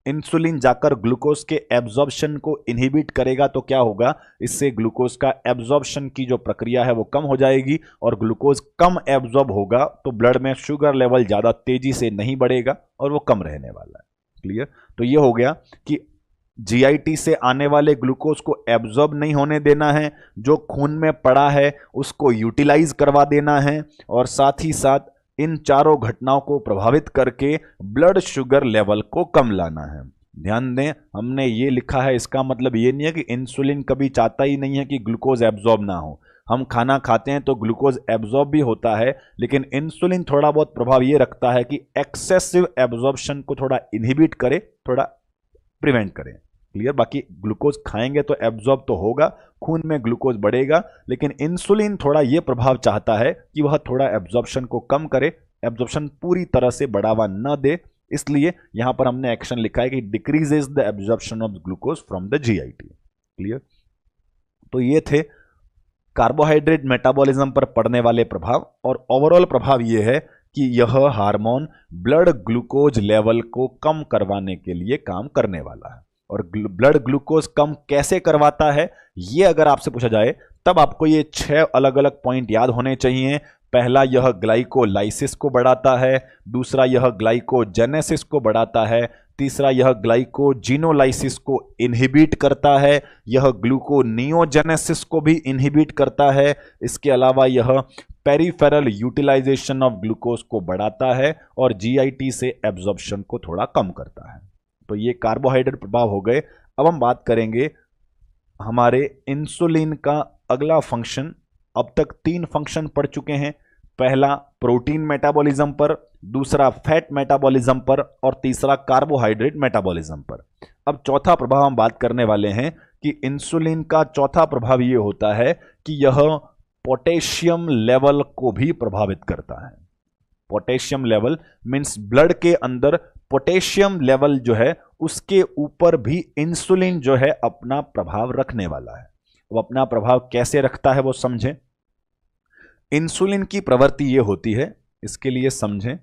इंसुलिन जाकर ग्लूकोज के एब्जॉर्प्शन को इनहिबिट करेगा, तो क्या होगा, इससे ग्लूकोज का एब्जॉर्प्शन की जो प्रक्रिया है वो कम हो जाएगी, और ग्लूकोज कम एब्जॉर्ब होगा तो ब्लड में शुगर लेवल ज्यादा तेजी से नहीं बढ़ेगा और वो कम रहने वाला है। क्लियर? तो ये हो गया कि जीआईटी से आने वाले ग्लूकोज को एब्जॉर्ब नहीं होने देना है, जो खून में पड़ा है उसको यूटिलाइज करवा देना है, और साथ ही साथ इन चारों घटनाओं को प्रभावित करके ब्लड शुगर लेवल को कम लाना है। ध्यान दें, हमने ये लिखा है, इसका मतलब ये नहीं है कि इंसुलिन कभी चाहता ही नहीं है कि ग्लूकोज एब्जॉर्ब ना हो। हम खाना खाते हैं तो ग्लूकोज एब्जॉर्ब भी होता है, लेकिन इंसुलिन थोड़ा बहुत प्रभाव ये रखता है कि एक्सेसिव एब्जॉर्प्शन को थोड़ा इनहिबिट करे, थोड़ा प्रिवेंट करे। क्लियर? बाकी ग्लूकोज खाएंगे तो एब्जॉर्ब तो होगा, खून में ग्लूकोज बढ़ेगा, लेकिन इंसुलिन थोड़ा यह प्रभाव चाहता है कि वह थोड़ा एब्जॉर्प्शन को कम करे, एब्जॉर्प्शन पूरी तरह से बढ़ावा न दे। इसलिए यहां पर हमने एक्शन लिखा है कि decreases the absorption of glucose from the GIT. Clear? तो ये थे कार्बोहाइड्रेट मेटाबॉलिज्म पर पड़ने वाले प्रभाव, और ओवरऑल प्रभाव यह है कि यह हार्मोन ब्लड ग्लूकोज लेवल को कम करवाने के लिए काम करने वाला है। और ब्लड ग्लूकोज कम कैसे करवाता है, यह अगर आपसे पूछा जाए तब आपको ये 6 अलग अलग पॉइंट याद होने चाहिए। पहला, यह ग्लाइकोलाइसिस को बढ़ाता है। दूसरा, यह ग्लाइकोजेनेसिस को बढ़ाता है। तीसरा, यह ग्लाइकोजिनोलाइसिस को इनहिबिट करता है। यह ग्लूकोनियोजेनेसिस को भी इनहिबिट करता है। इसके अलावा यह पेरिफेरल यूटिलाइजेशन ऑफ ग्लूकोज को बढ़ाता है और जीआईटी से एब्जॉर्प्शन को थोड़ा कम करता है। तो ये कार्बोहाइड्रेट प्रभाव हो गए। अब हम बात करेंगे हमारे इंसुलिन का अगला फंक्शन। अब तक 3 फंक्शन पढ़ चुके हैं। पहला प्रोटीन मेटाबॉलिज्म पर, दूसरा फैट मेटाबॉलिज्म पर, और तीसरा कार्बोहाइड्रेट मेटाबॉलिज्म पर। अब चौथा प्रभाव हम बात करने वाले हैं कि इंसुलिन का चौथा प्रभाव यह होता है कि यह पोटेशियम लेवल को भी प्रभावित करता है। पोटेशियम लेवल मींस ब्लड के अंदर पोटेशियम लेवल जो है उसके ऊपर भी इंसुलिन जो है अपना प्रभाव रखने वाला है। वो अपना प्रभाव कैसे रखता है वो समझें। इंसुलिन की प्रवृत्ति ये होती है, इसके लिए समझें।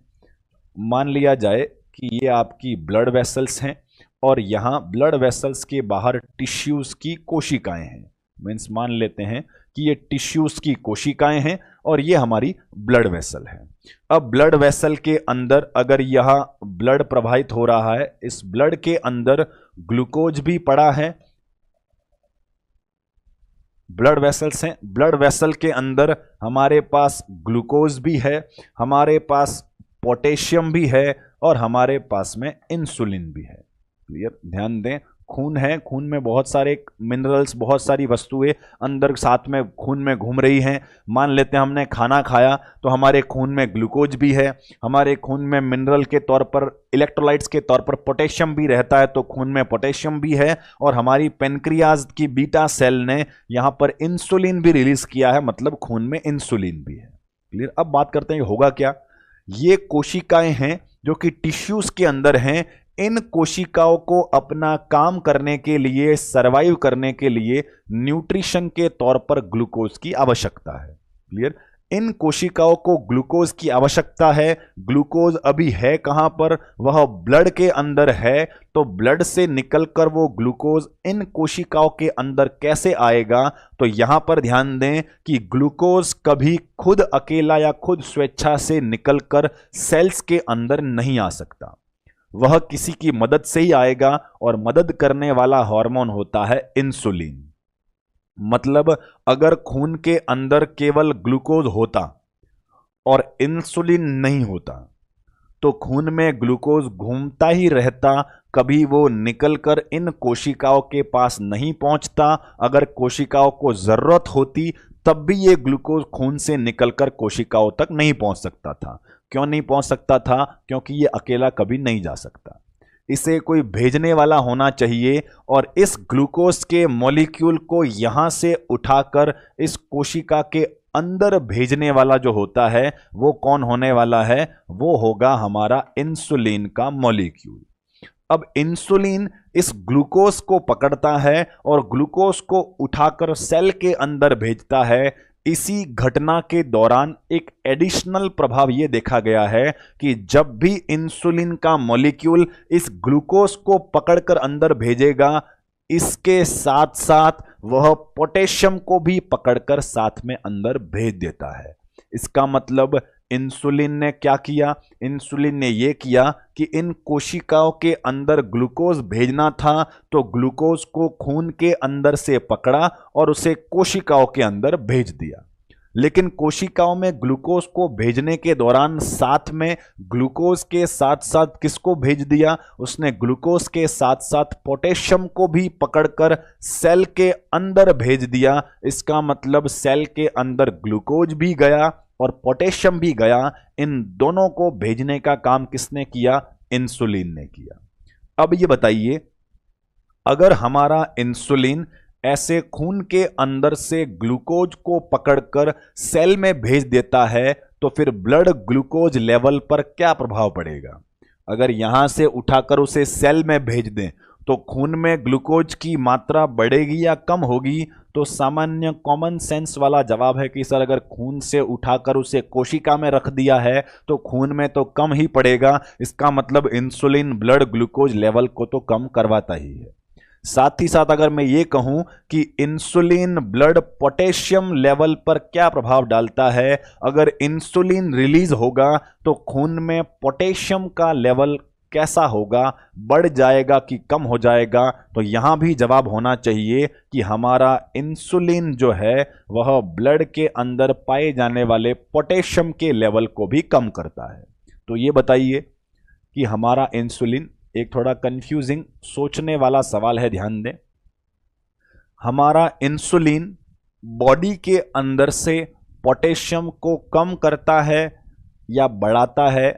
मान लिया जाए कि ये आपकी ब्लड वेसल्स हैं और यहां ब्लड वेसल्स के बाहर टिश्यूज की कोशिकाएं हैं। मीन्स मान लेते हैं कि ये टिश्यूज की कोशिकाएं हैं और ये हमारी ब्लड वेसल है। अब ब्लड वेसल के अंदर अगर यह ब्लड प्रवाहित हो रहा है, इस ब्लड के अंदर ग्लूकोज भी पड़ा है, ब्लड वेसल्स हैं, ब्लड वेसल के अंदर हमारे पास ग्लूकोज भी है, हमारे पास पोटेशियम भी है और हमारे पास में इंसुलिन भी है। क्लियर? ध्यान दें, खून है, खून में बहुत सारे मिनरल्स, बहुत सारी वस्तुएं अंदर साथ में खून में घूम रही हैं। मान लेते हैं हमने खाना खाया तो हमारे खून में ग्लूकोज भी है, हमारे खून में मिनरल के तौर पर, इलेक्ट्रोलाइट्स के तौर पर पोटेशियम भी रहता है, तो खून में पोटेशियम भी है। और हमारी पेनक्रियाज की बीटा सेल ने यहाँ पर इंसुलिन भी रिलीज किया है, मतलब खून में इंसुलिन भी है। क्लियर। अब बात करते हैं होगा क्या। ये कोशिकाएं हैं जो कि टिश्यूज के अंदर हैं। इन कोशिकाओं को अपना काम करने के लिए, सरवाइव करने के लिए न्यूट्रिशन के तौर पर ग्लूकोज की आवश्यकता है। क्लियर। इन कोशिकाओं को ग्लूकोज की आवश्यकता है। ग्लूकोज अभी है कहां पर, वह ब्लड के अंदर है। तो ब्लड से निकलकर वो ग्लूकोज इन कोशिकाओं के अंदर कैसे आएगा, तो यहां पर ध्यान दें कि ग्लूकोज कभी खुद अकेला या खुद स्वेच्छा से निकलकर सेल्स के अंदर नहीं आ सकता, वह किसी की मदद से ही आएगा। और मदद करने वाला हार्मोन होता है इंसुलिन। मतलब अगर खून के अंदर केवल ग्लूकोज होता और इंसुलिन नहीं होता तो खून में ग्लूकोज घूमता ही रहता, कभी वो निकलकर इन कोशिकाओं के पास नहीं पहुंचता। अगर कोशिकाओं को जरूरत होती तब भी ये ग्लूकोज खून से निकलकर कोशिकाओं तक नहीं पहुंच सकता था। क्यों नहीं पहुंच सकता था? क्योंकि ये अकेला कभी नहीं जा सकता, इसे कोई भेजने वाला होना चाहिए। और इस ग्लूकोज के मॉलिक्यूल को यहां से उठाकर इस कोशिका के अंदर भेजने वाला जो होता है वो कौन होने वाला है? वो होगा हमारा इंसुलिन का मॉलिक्यूल। अब इंसुलिन इस ग्लूकोज को पकड़ता है और ग्लूकोज को उठाकर सेल के अंदर भेजता है। इसी घटना के दौरान एक एडिशनल प्रभाव यह देखा गया है कि जब भी इंसुलिन का मॉलिक्यूल इस ग्लूकोज को पकड़कर अंदर भेजेगा, इसके साथ साथ वह पोटेशियम को भी पकड़कर साथ में अंदर भेज देता है। इसका मतलब इंसुलिन ने क्या किया? इंसुलिन ने यह किया कि इन कोशिकाओं के अंदर ग्लूकोज भेजना था तो ग्लूकोज को खून के अंदर से पकड़ा और उसे कोशिकाओं के अंदर भेज दिया। लेकिन कोशिकाओं में ग्लूकोज को भेजने के दौरान साथ में ग्लूकोज के साथ साथ किसको भेज दिया? उसने ग्लूकोज के साथ साथ पोटेशियम को भी पकड़कर सेल के अंदर भेज दिया। इसका मतलब सेल के अंदर ग्लूकोज भी गया और पोटेशियम भी गया। इन दोनों को भेजने का काम किसने किया? इंसुलिन ने किया। अब ये बताइए, अगर हमारा इंसुलिन ऐसे खून के अंदर से ग्लूकोज को पकड़कर सेल में भेज देता है तो फिर ब्लड ग्लूकोज लेवल पर क्या प्रभाव पड़ेगा? अगर यहां से उठाकर उसे सेल में भेज दें तो खून में ग्लूकोज की मात्रा बढ़ेगी या कम होगी? तो सामान्य कॉमन सेंस वाला जवाब है कि सर अगर खून से उठाकर उसे कोशिका में रख दिया है तो खून में तो कम ही पड़ेगा। इसका मतलब इंसुलिन ब्लड ग्लूकोज लेवल को तो कम करवाता ही है। साथ ही साथ अगर मैं ये कहूं कि इंसुलिन ब्लड पोटेशियम लेवल पर क्या प्रभाव डालता है, अगर इंसुलिन रिलीज होगा तो खून में पोटेशियम का लेवल कैसा होगा? बढ़ जाएगा कि कम हो जाएगा? तो यहां भी जवाब होना चाहिए कि हमारा इंसुलिन जो है वह ब्लड के अंदर पाए जाने वाले पोटेशियम के लेवल को भी कम करता है। तो ये बताइए कि हमारा इंसुलिन, एक थोड़ा कंफ्यूजिंग सोचने वाला सवाल है, ध्यान दें। हमारा इंसुलिन बॉडी के अंदर से पोटेशियम को कम करता है या बढ़ाता है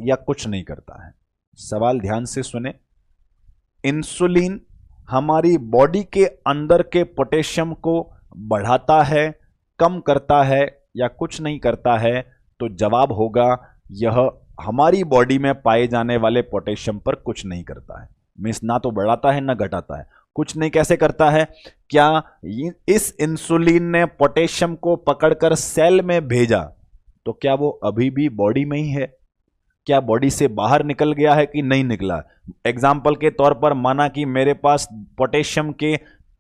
या कुछ नहीं करता है? सवाल ध्यान से सुने। इंसुलिन हमारी बॉडी के अंदर के पोटेशियम को बढ़ाता है, कम करता है या कुछ नहीं करता है? तो जवाब होगा यह हमारी बॉडी में पाए जाने वाले पोटेशियम पर कुछ नहीं करता है। मीन्स ना तो बढ़ाता है ना घटाता है। कुछ नहीं कैसे करता है? क्या इस इंसुलिन ने पोटेशियम को पकड़कर सेल में भेजा तो क्या वो अभी भी बॉडी में ही है? क्या बॉडी से बाहर निकल गया है कि नहीं निकला? एग्जाम्पल के तौर पर माना कि मेरे पास पोटेशियम के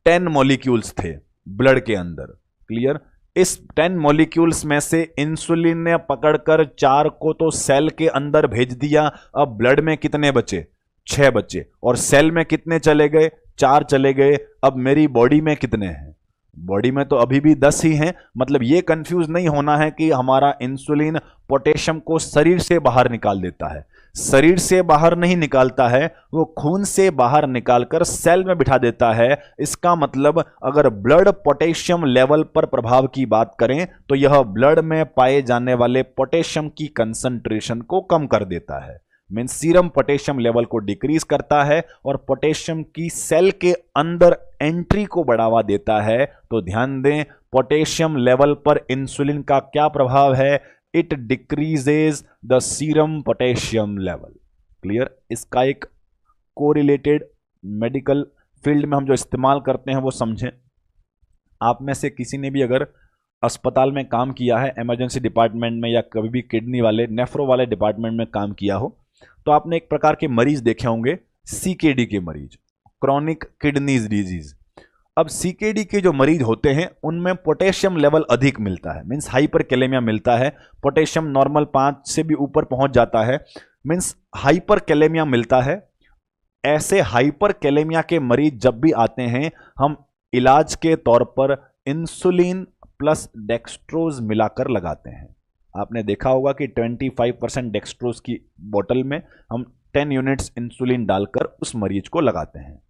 10 मॉलिक्यूल्स थे ब्लड के अंदर। क्लियर? इस 10 मॉलिक्यूल्स में से इंसुलिन ने पकड़कर 4 को तो सेल के अंदर भेज दिया। अब ब्लड में कितने बचे? 6 बचे। और सेल में कितने चले गए? 4 चले गए। अब मेरी बॉडी में कितने हैं? बॉडी में तो अभी भी 10 ही हैं। मतलब ये कंफ्यूज नहीं होना है कि हमारा इंसुलिन पोटेशियम को शरीर से बाहर निकाल देता है। शरीर से बाहर नहीं निकालता है, वो खून से बाहर निकालकर सेल में बिठा देता है। इसका मतलब अगर ब्लड पोटेशियम लेवल पर प्रभाव की बात करें तो यह ब्लड में पाए जाने वाले पोटेशियम की कंसंट्रेशन को कम कर देता है, मीन सीरम पोटेशियम लेवल को डिक्रीज करता है और पोटेशियम की सेल के अंदर एंट्री को बढ़ावा देता है। तो ध्यान दें, पोटेशियम लेवल पर इंसुलिन का क्या प्रभाव है? It decreases the serum potassium level. Clear? इसका एक कोरिलेटेड मेडिकल फील्ड में हम जो इस्तेमाल करते हैं वो समझें। आप में से किसी ने भी अगर अस्पताल में काम किया है, इमरजेंसी डिपार्टमेंट में, या कभी भी किडनी वाले, नेफ्रो वाले डिपार्टमेंट में काम किया हो, तो आपने एक प्रकार के मरीज देखे होंगे, सीकेडी के मरीज, क्रॉनिक किडनी डिजीज। अब सीकेडी के जो मरीज होते हैं उनमें पोटेशियम लेवल अधिक मिलता है, मीन्स हाइपरकैलेमिया मिलता है। पोटेशियम नॉर्मल 5 से भी ऊपर पहुंच जाता है, मीन्स हाइपरकैलेमिया मिलता है। ऐसे हाइपरकैलेमिया के मरीज जब भी आते हैं, हम इलाज के तौर पर इंसुलिन प्लस डेक्सट्रोज मिलाकर लगाते हैं। आपने देखा होगा कि 25% डेक्सट्रोज की बोतल में हम 10 यूनिट्स इंसुलिन डालकर उस मरीज को लगाते हैं।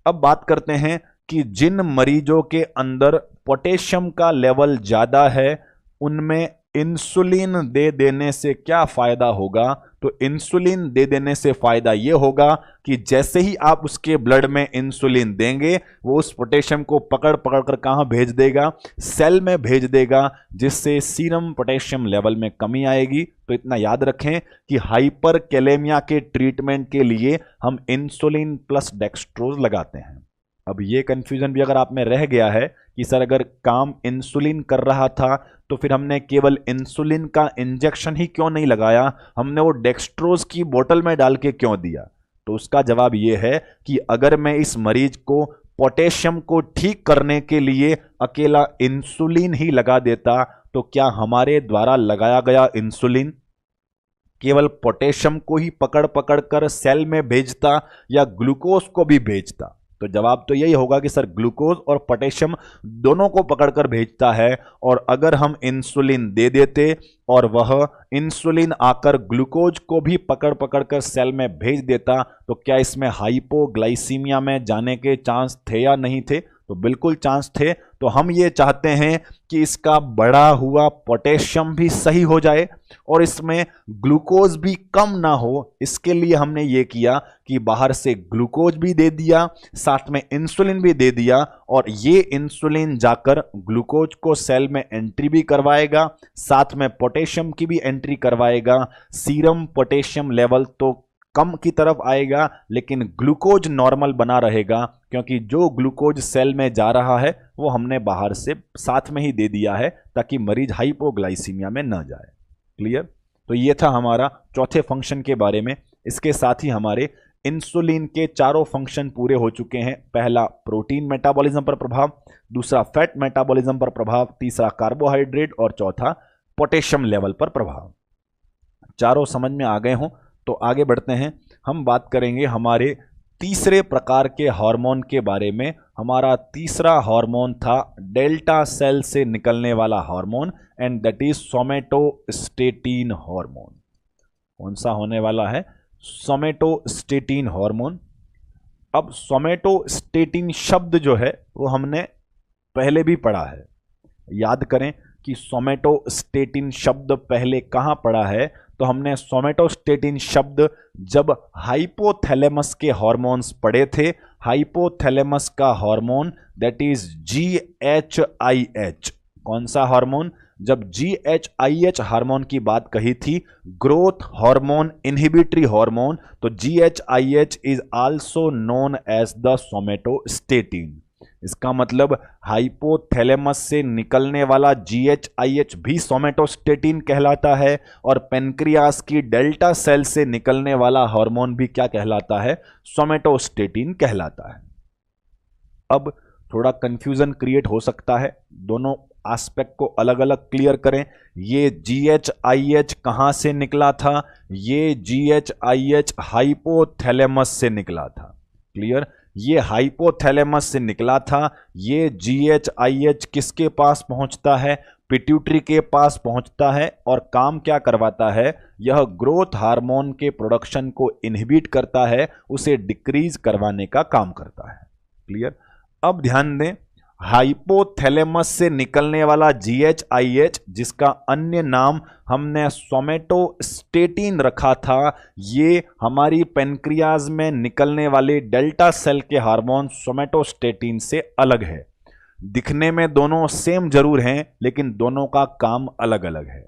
अब बात करते हैं कि जिन मरीजों के अंदर पोटेशियम का लेवल ज़्यादा है उनमें इंसुलिन दे देने से क्या फ़ायदा होगा? तो इंसुलिन दे देने से फ़ायदा ये होगा कि जैसे ही आप उसके ब्लड में इंसुलिन देंगे, वो उस पोटेशियम को पकड़ पकड़ कर कहाँ भेज देगा? सेल में भेज देगा, जिससे सीरम पोटेशियम लेवल में कमी आएगी। तो इतना याद रखें कि हाइपरकैलेमिया के ट्रीटमेंट के लिए हम इंसुलिन प्लस डेक्सट्रोज लगाते हैं। अब ये कन्फ्यूजन भी अगर आप में रह गया है कि सर अगर काम इंसुलिन कर रहा था तो फिर हमने केवल इंसुलिन का इंजेक्शन ही क्यों नहीं लगाया, हमने वो डेक्सट्रोज की बोतल में डाल के क्यों दिया? तो उसका जवाब ये है कि अगर मैं इस मरीज को पोटेशियम को ठीक करने के लिए अकेला इंसुलिन ही लगा देता तो क्या हमारे द्वारा लगाया गया इंसुलिन केवल पोटेशियम को ही पकड़ पकड़ कर सेल में भेजता या ग्लूकोज को भी भेजता? तो जवाब तो यही होगा कि सर ग्लूकोज और पोटेशियम दोनों को पकड़कर भेजता है। और अगर हम इंसुलिन दे देते और वह इंसुलिन आकर ग्लूकोज को भी पकड़ पकड़ कर सेल में भेज देता तो क्या इसमें हाइपोग्लाइसीमिया में जाने के चांस थे या नहीं थे? तो बिल्कुल चांस थे। तो हम ये चाहते हैं कि इसका बढ़ा हुआ पोटेशियम भी सही हो जाए और इसमें ग्लूकोज भी कम ना हो। इसके लिए हमने ये किया कि बाहर से ग्लूकोज भी दे दिया, साथ में इंसुलिन भी दे दिया, और ये इंसुलिन जाकर ग्लूकोज को सेल में एंट्री भी करवाएगा, साथ में पोटेशियम की भी एंट्री करवाएगा। सीरम पोटेशियम लेवल तो कम की तरफ आएगा लेकिन ग्लूकोज नॉर्मल बना रहेगा, क्योंकि जो ग्लूकोज सेल में जा रहा है वो हमने बाहर से साथ में ही दे दिया है ताकि मरीज हाइपोग्लाइसीमिया में न जाए। क्लियर? तो ये था हमारा चौथे फंक्शन के बारे में। इसके साथ ही हमारे इंसुलिन के चारों फंक्शन पूरे हो चुके हैं। पहला प्रोटीन मेटाबॉलिज्म पर प्रभाव, दूसरा फैट मेटाबॉलिज्म पर प्रभाव, तीसरा कार्बोहाइड्रेट और चौथा पोटेशियम लेवल पर प्रभाव। चारों समझ में आ गए हों तो आगे बढ़ते हैं। हम बात करेंगे हमारे तीसरे प्रकार के हार्मोन के बारे में। हमारा तीसरा हार्मोन था डेल्टा सेल से निकलने वाला hormone, and that is somatostatin hormone. कौन सा होने वाला है? Somatostatin hormone. अब सोमेटोस्टेटिन शब्द जो है वो हमने पहले भी पढ़ा है। याद करें कि सोमेटोस्टेटिन शब्द पहले कहाँ पढ़ा है? तो हमने सोमेटोस्टेटिन शब्द जब हाइपोथैलेमस के हार्मोन्स पढ़े थे। हाइपोथैलेमस का हार्मोन दैट इज GHIH। कौन सा हार्मोन? जब GHIH हार्मोन की बात कही थी, ग्रोथ हार्मोन इनहिबिटरी हार्मोन, तो GHIH is also known as the somatostatin. इसका मतलब हाइपोथैलेमस से निकलने वाला GHIH भी सोमेटोस्टेटिन कहलाता है, और पेनक्रियास की डेल्टा सेल से निकलने वाला हार्मोन भी क्या कहलाता है? सोमेटोस्टेटिन कहलाता है। अब थोड़ा कंफ्यूजन क्रिएट हो सकता है, दोनों एस्पेक्ट को अलग अलग क्लियर करें। ये GHIH कहां से निकला था? ये GHIH हाइपोथैलेमस से निकला था। क्लियर? ये हाइपोथैलेमस से निकला था। ये GHIH किसके पास पहुंचता है? पिट्यूटरी के पास पहुंचता है और काम क्या करवाता है, यह ग्रोथ हार्मोन के प्रोडक्शन को इनहिबिट करता है, उसे डिक्रीज करवाने का काम करता है। क्लियर। अब ध्यान दें, हाइपोथैलेमस से निकलने वाला GHIH, जिसका अन्य नाम हमने सोमेटोस्टेटिन रखा था, ये हमारी पेनक्रियाज में निकलने वाले डेल्टा सेल के हार्मोन सोमेटोस्टेटिन से अलग है। दिखने में दोनों सेम जरूर हैं, लेकिन दोनों का काम अलग अलग है।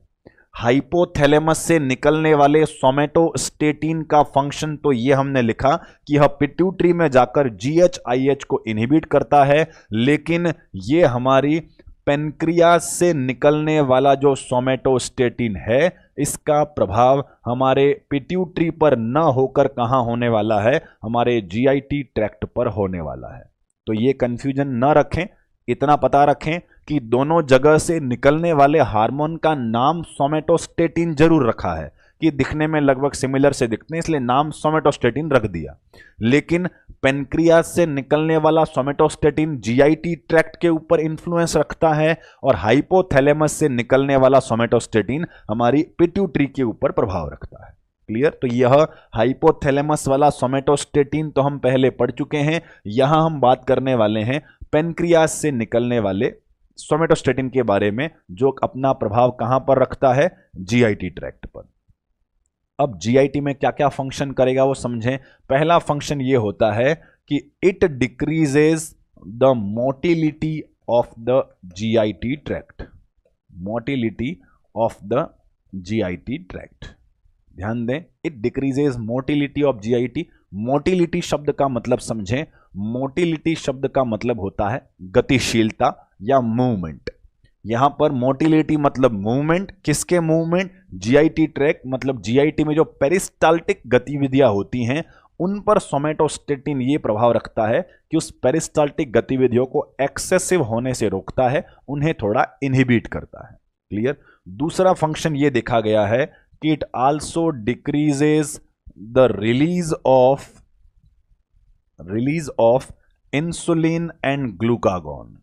हाइपोथैलेमस से निकलने वाले सोमेटोस्टेटिन का फंक्शन तो ये हमने लिखा कि यह पिट्यूटरी में जाकर GHIH को इनहिबिट करता है, लेकिन ये हमारी पेनक्रियाज से निकलने वाला जो सोमेटोस्टेटिन है, इसका प्रभाव हमारे पिट्यूटरी पर न होकर कहां होने वाला है, हमारे GIT ट्रैक्ट पर होने वाला है। तो ये कंफ्यूजन न रखें, इतना पता रखें कि दोनों जगह से निकलने वाले हार्मोन का नाम सोमेटोस्टेटिन जरूर रखा है, कि दिखने में लगभग सिमिलर से दिखते हैं, इसलिए नाम सोमेटोस्टेटिन रख दिया। लेकिन पेनक्रियाज से निकलने वाला सोमेटोस्टेटिन GIT ट्रैक्ट के ऊपर इंफ्लुएंस रखता है, और हाइपोथैलेमस से निकलने वाला सोमेटोस्टेटिन हमारी पिट्यूटरी के ऊपर प्रभाव रखता है। क्लियर। तो यह हाइपोथैलेमस वाला सोमेटोस्टेटिन तो हम पहले पढ़ चुके हैं। यहां हम बात करने वाले हैं पेनक्रियाज से निकलने वाले सोमेटोस्टेटिन के बारे में, जो अपना प्रभाव कहां पर रखता है, GIT ट्रैक्ट पर। अब GIT में क्या क्या फंक्शन करेगा वो समझें। पहला फंक्शन ये होता है कि it decreases the motility of the GIT tract. Motility of the GIT tract, ध्यान दें, it decreases motility of GIT। Motility शब्द का मतलब समझें। मोटिलिटी शब्द का मतलब होता है गतिशीलता या मूवमेंट। यहां पर मोटिलिटी मतलब मूवमेंट। किसके मूवमेंट? GIT ट्रैक, मतलब GIT में जो पेरिस्टाल्टिक गतिविधियां होती हैं उन पर सोमेटोस्टेटिन ये प्रभाव रखता है कि उस पेरिस्टाल्टिक गतिविधियों को एक्सेसिव होने से रोकता है, उन्हें थोड़ा इनहिबिट करता है। क्लियर। दूसरा फंक्शन ये देखा गया है कि it also decreases the release of insulin and glucagon.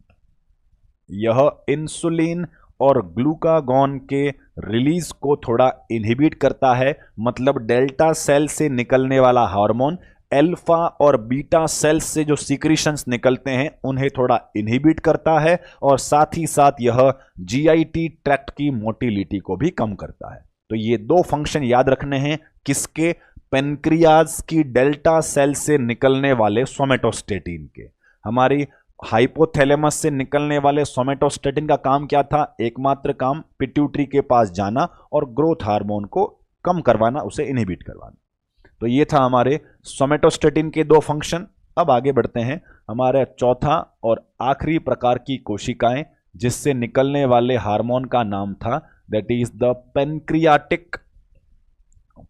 यह इंसुलिन और ग्लूकागॉन के रिलीज को थोड़ा इनहिबिट करता है, मतलब डेल्टा सेल से निकलने वाला हार्मोन अल्फा और बीटा सेल्स से जो सीक्रेशंस निकलते हैं उन्हें थोड़ा इनहिबिट करता है, और साथ ही साथ यह GIT ट्रैक्ट की मोटिलिटी को भी कम करता है। तो ये दो फंक्शन याद रखने हैं, किसके? पेनक्रियाज की डेल्टा सेल से निकलने वाले सोमेटोस्टेटिन के। हमारी हाइपोथैलेमस से निकलने वाले सोमेटोस्टेटिन का काम क्या था? एकमात्र काम पिट्यूटरी के पास जाना और ग्रोथ हार्मोन को कम करवाना, उसे इनहिबिट करवाना। तो ये था हमारे सोमेटोस्टेटिन के दो फंक्शन। अब आगे बढ़ते हैं। हमारा चौथा और आखिरी प्रकार की कोशिकाएं जिससे निकलने वाले हार्मोन का नाम था, that is the pancreatic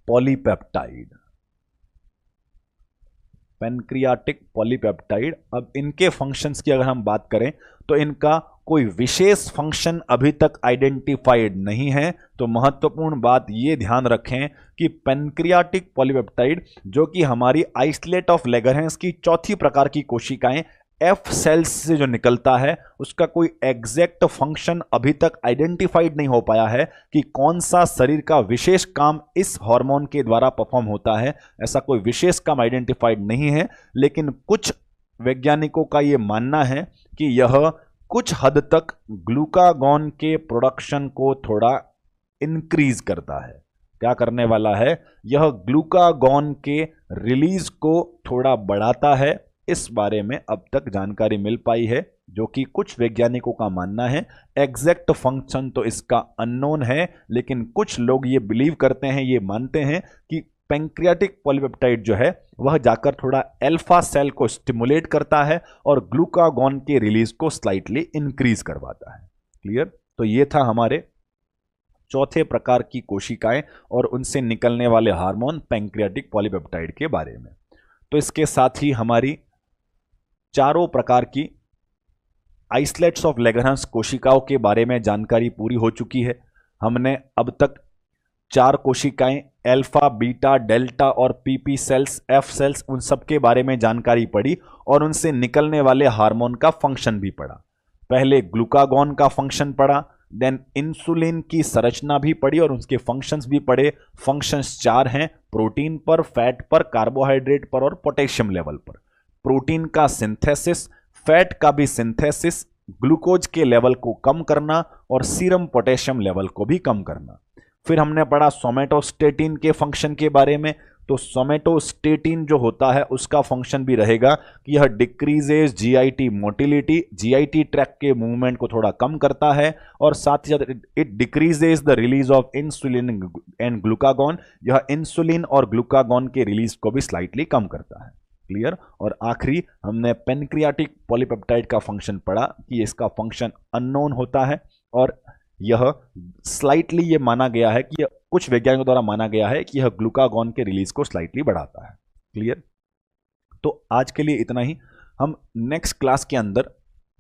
polypeptide. Pancreatic polypeptide. अब इनके फंक्शंस की अगर हम बात करें तो इनका कोई विशेष फंक्शन अभी तक आइडेंटिफाइड नहीं है। तो महत्वपूर्ण बात ये ध्यान रखें कि पेनक्रियाटिक पॉलीपेप्टाइड, जो कि हमारी आइसलेट ऑफ लेगरहैंस की चौथी प्रकार की कोशिकाएं F सेल्स से जो निकलता है, उसका कोई एग्जैक्ट फंक्शन अभी तक आइडेंटिफाइड नहीं हो पाया है कि कौन सा शरीर का विशेष काम इस हार्मोन के द्वारा परफॉर्म होता है। ऐसा कोई विशेष काम आइडेंटिफाइड नहीं है, लेकिन कुछ वैज्ञानिकों का यह मानना है कि यह कुछ हद तक ग्लूकागॉन के प्रोडक्शन को थोड़ा इंक्रीज करता है। क्या करने वाला है? यह ग्लूकागॉन के रिलीज को थोड़ा बढ़ाता है। इस बारे में अब तक जानकारी मिल पाई है, जो कि कुछ वैज्ञानिकों का मानना है। एग्जैक्ट फंक्शन तो इसका अननोन है, लेकिन कुछ लोग ये बिलीव करते हैं, ये मानते हैं कि पेनक्रियाटिक पॉलीपेप्टाइड जो है वह जाकर थोड़ा अल्फा सेल को स्टिमुलेट करता है और ग्लूकागॉन के रिलीज को स्लाइटली इंक्रीज करवाता है। क्लियर। तो ये था हमारे चौथे प्रकार की कोशिकाएं और उनसे निकलने वाले हार्मोन पेनक्रियाटिक पॉलीपेप्टाइड के बारे में। तो इसके साथ ही हमारी चारों प्रकार की आइसलेट्स ऑफ लेगरहैंस कोशिकाओं के बारे में जानकारी पूरी हो चुकी है। हमने अब तक 4 कोशिकाएं अल्फा, बीटा, डेल्टा और PP सेल्स, F सेल्स, उन सब के बारे में जानकारी पढ़ी और उनसे निकलने वाले हार्मोन का फंक्शन भी पढ़ा। पहले ग्लूकागॉन का फंक्शन पढ़ा, देन इंसुलिन की संरचना भी पढ़ी और उसके फंक्शंस भी पढ़े। फंक्शंस 4 हैं, प्रोटीन पर, फैट पर, कार्बोहाइड्रेट पर और पोटेशियम लेवल पर। प्रोटीन का सिंथेसिस, फैट का भी सिंथेसिस, ग्लूकोज के लेवल को कम करना और सीरम पोटेशियम लेवल को भी कम करना। फिर हमने पढ़ा सोमेटोस्टेटिन के फंक्शन के बारे में। तो सोमेटोस्टेटिन जो होता है उसका फंक्शन भी रहेगा कि यह decreases GIT motility, GIT track के मूवमेंट को थोड़ा कम करता है, और साथ ही साथ it decreases the release of insulin and glucagon, यह इंसुलिन और ग्लूकागॉन के रिलीज को भी स्लाइटली कम करता है। क्लियर। और आखिरी हमने पेनक्रियाटिक पॉलीपेप्टाइड का फंक्शन पढ़ा कि इसका फंक्शन अननोन होता है, और यह स्लाइटली ये माना गया है कि कुछ वैज्ञानिकों द्वारा माना गया है कि यह ग्लूकागॉन के रिलीज को स्लाइटली बढ़ाता है। क्लियर। तो आज के लिए इतना ही। हम नेक्स्ट क्लास के अंदर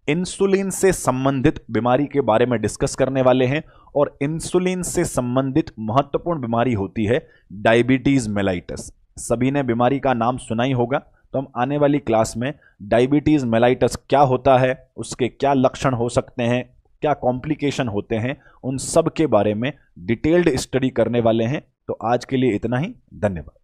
इंसुलिन से संबंधित बीमारी के बारे में डिस्कस करने वाले हैं, और इंसुलिन से संबंधित महत्वपूर्ण बीमारी होती है डायबिटीज मेलाइटस। सभी ने बीमारी का नाम सुना ही होगा। तो हम आने वाली क्लास में डायबिटीज मेलाइटस क्या होता है, उसके क्या लक्षण हो सकते हैं, क्या कॉम्प्लिकेशन होते हैं, उन सब के बारे में डिटेल्ड स्टडी करने वाले हैं। तो आज के लिए इतना ही। धन्यवाद।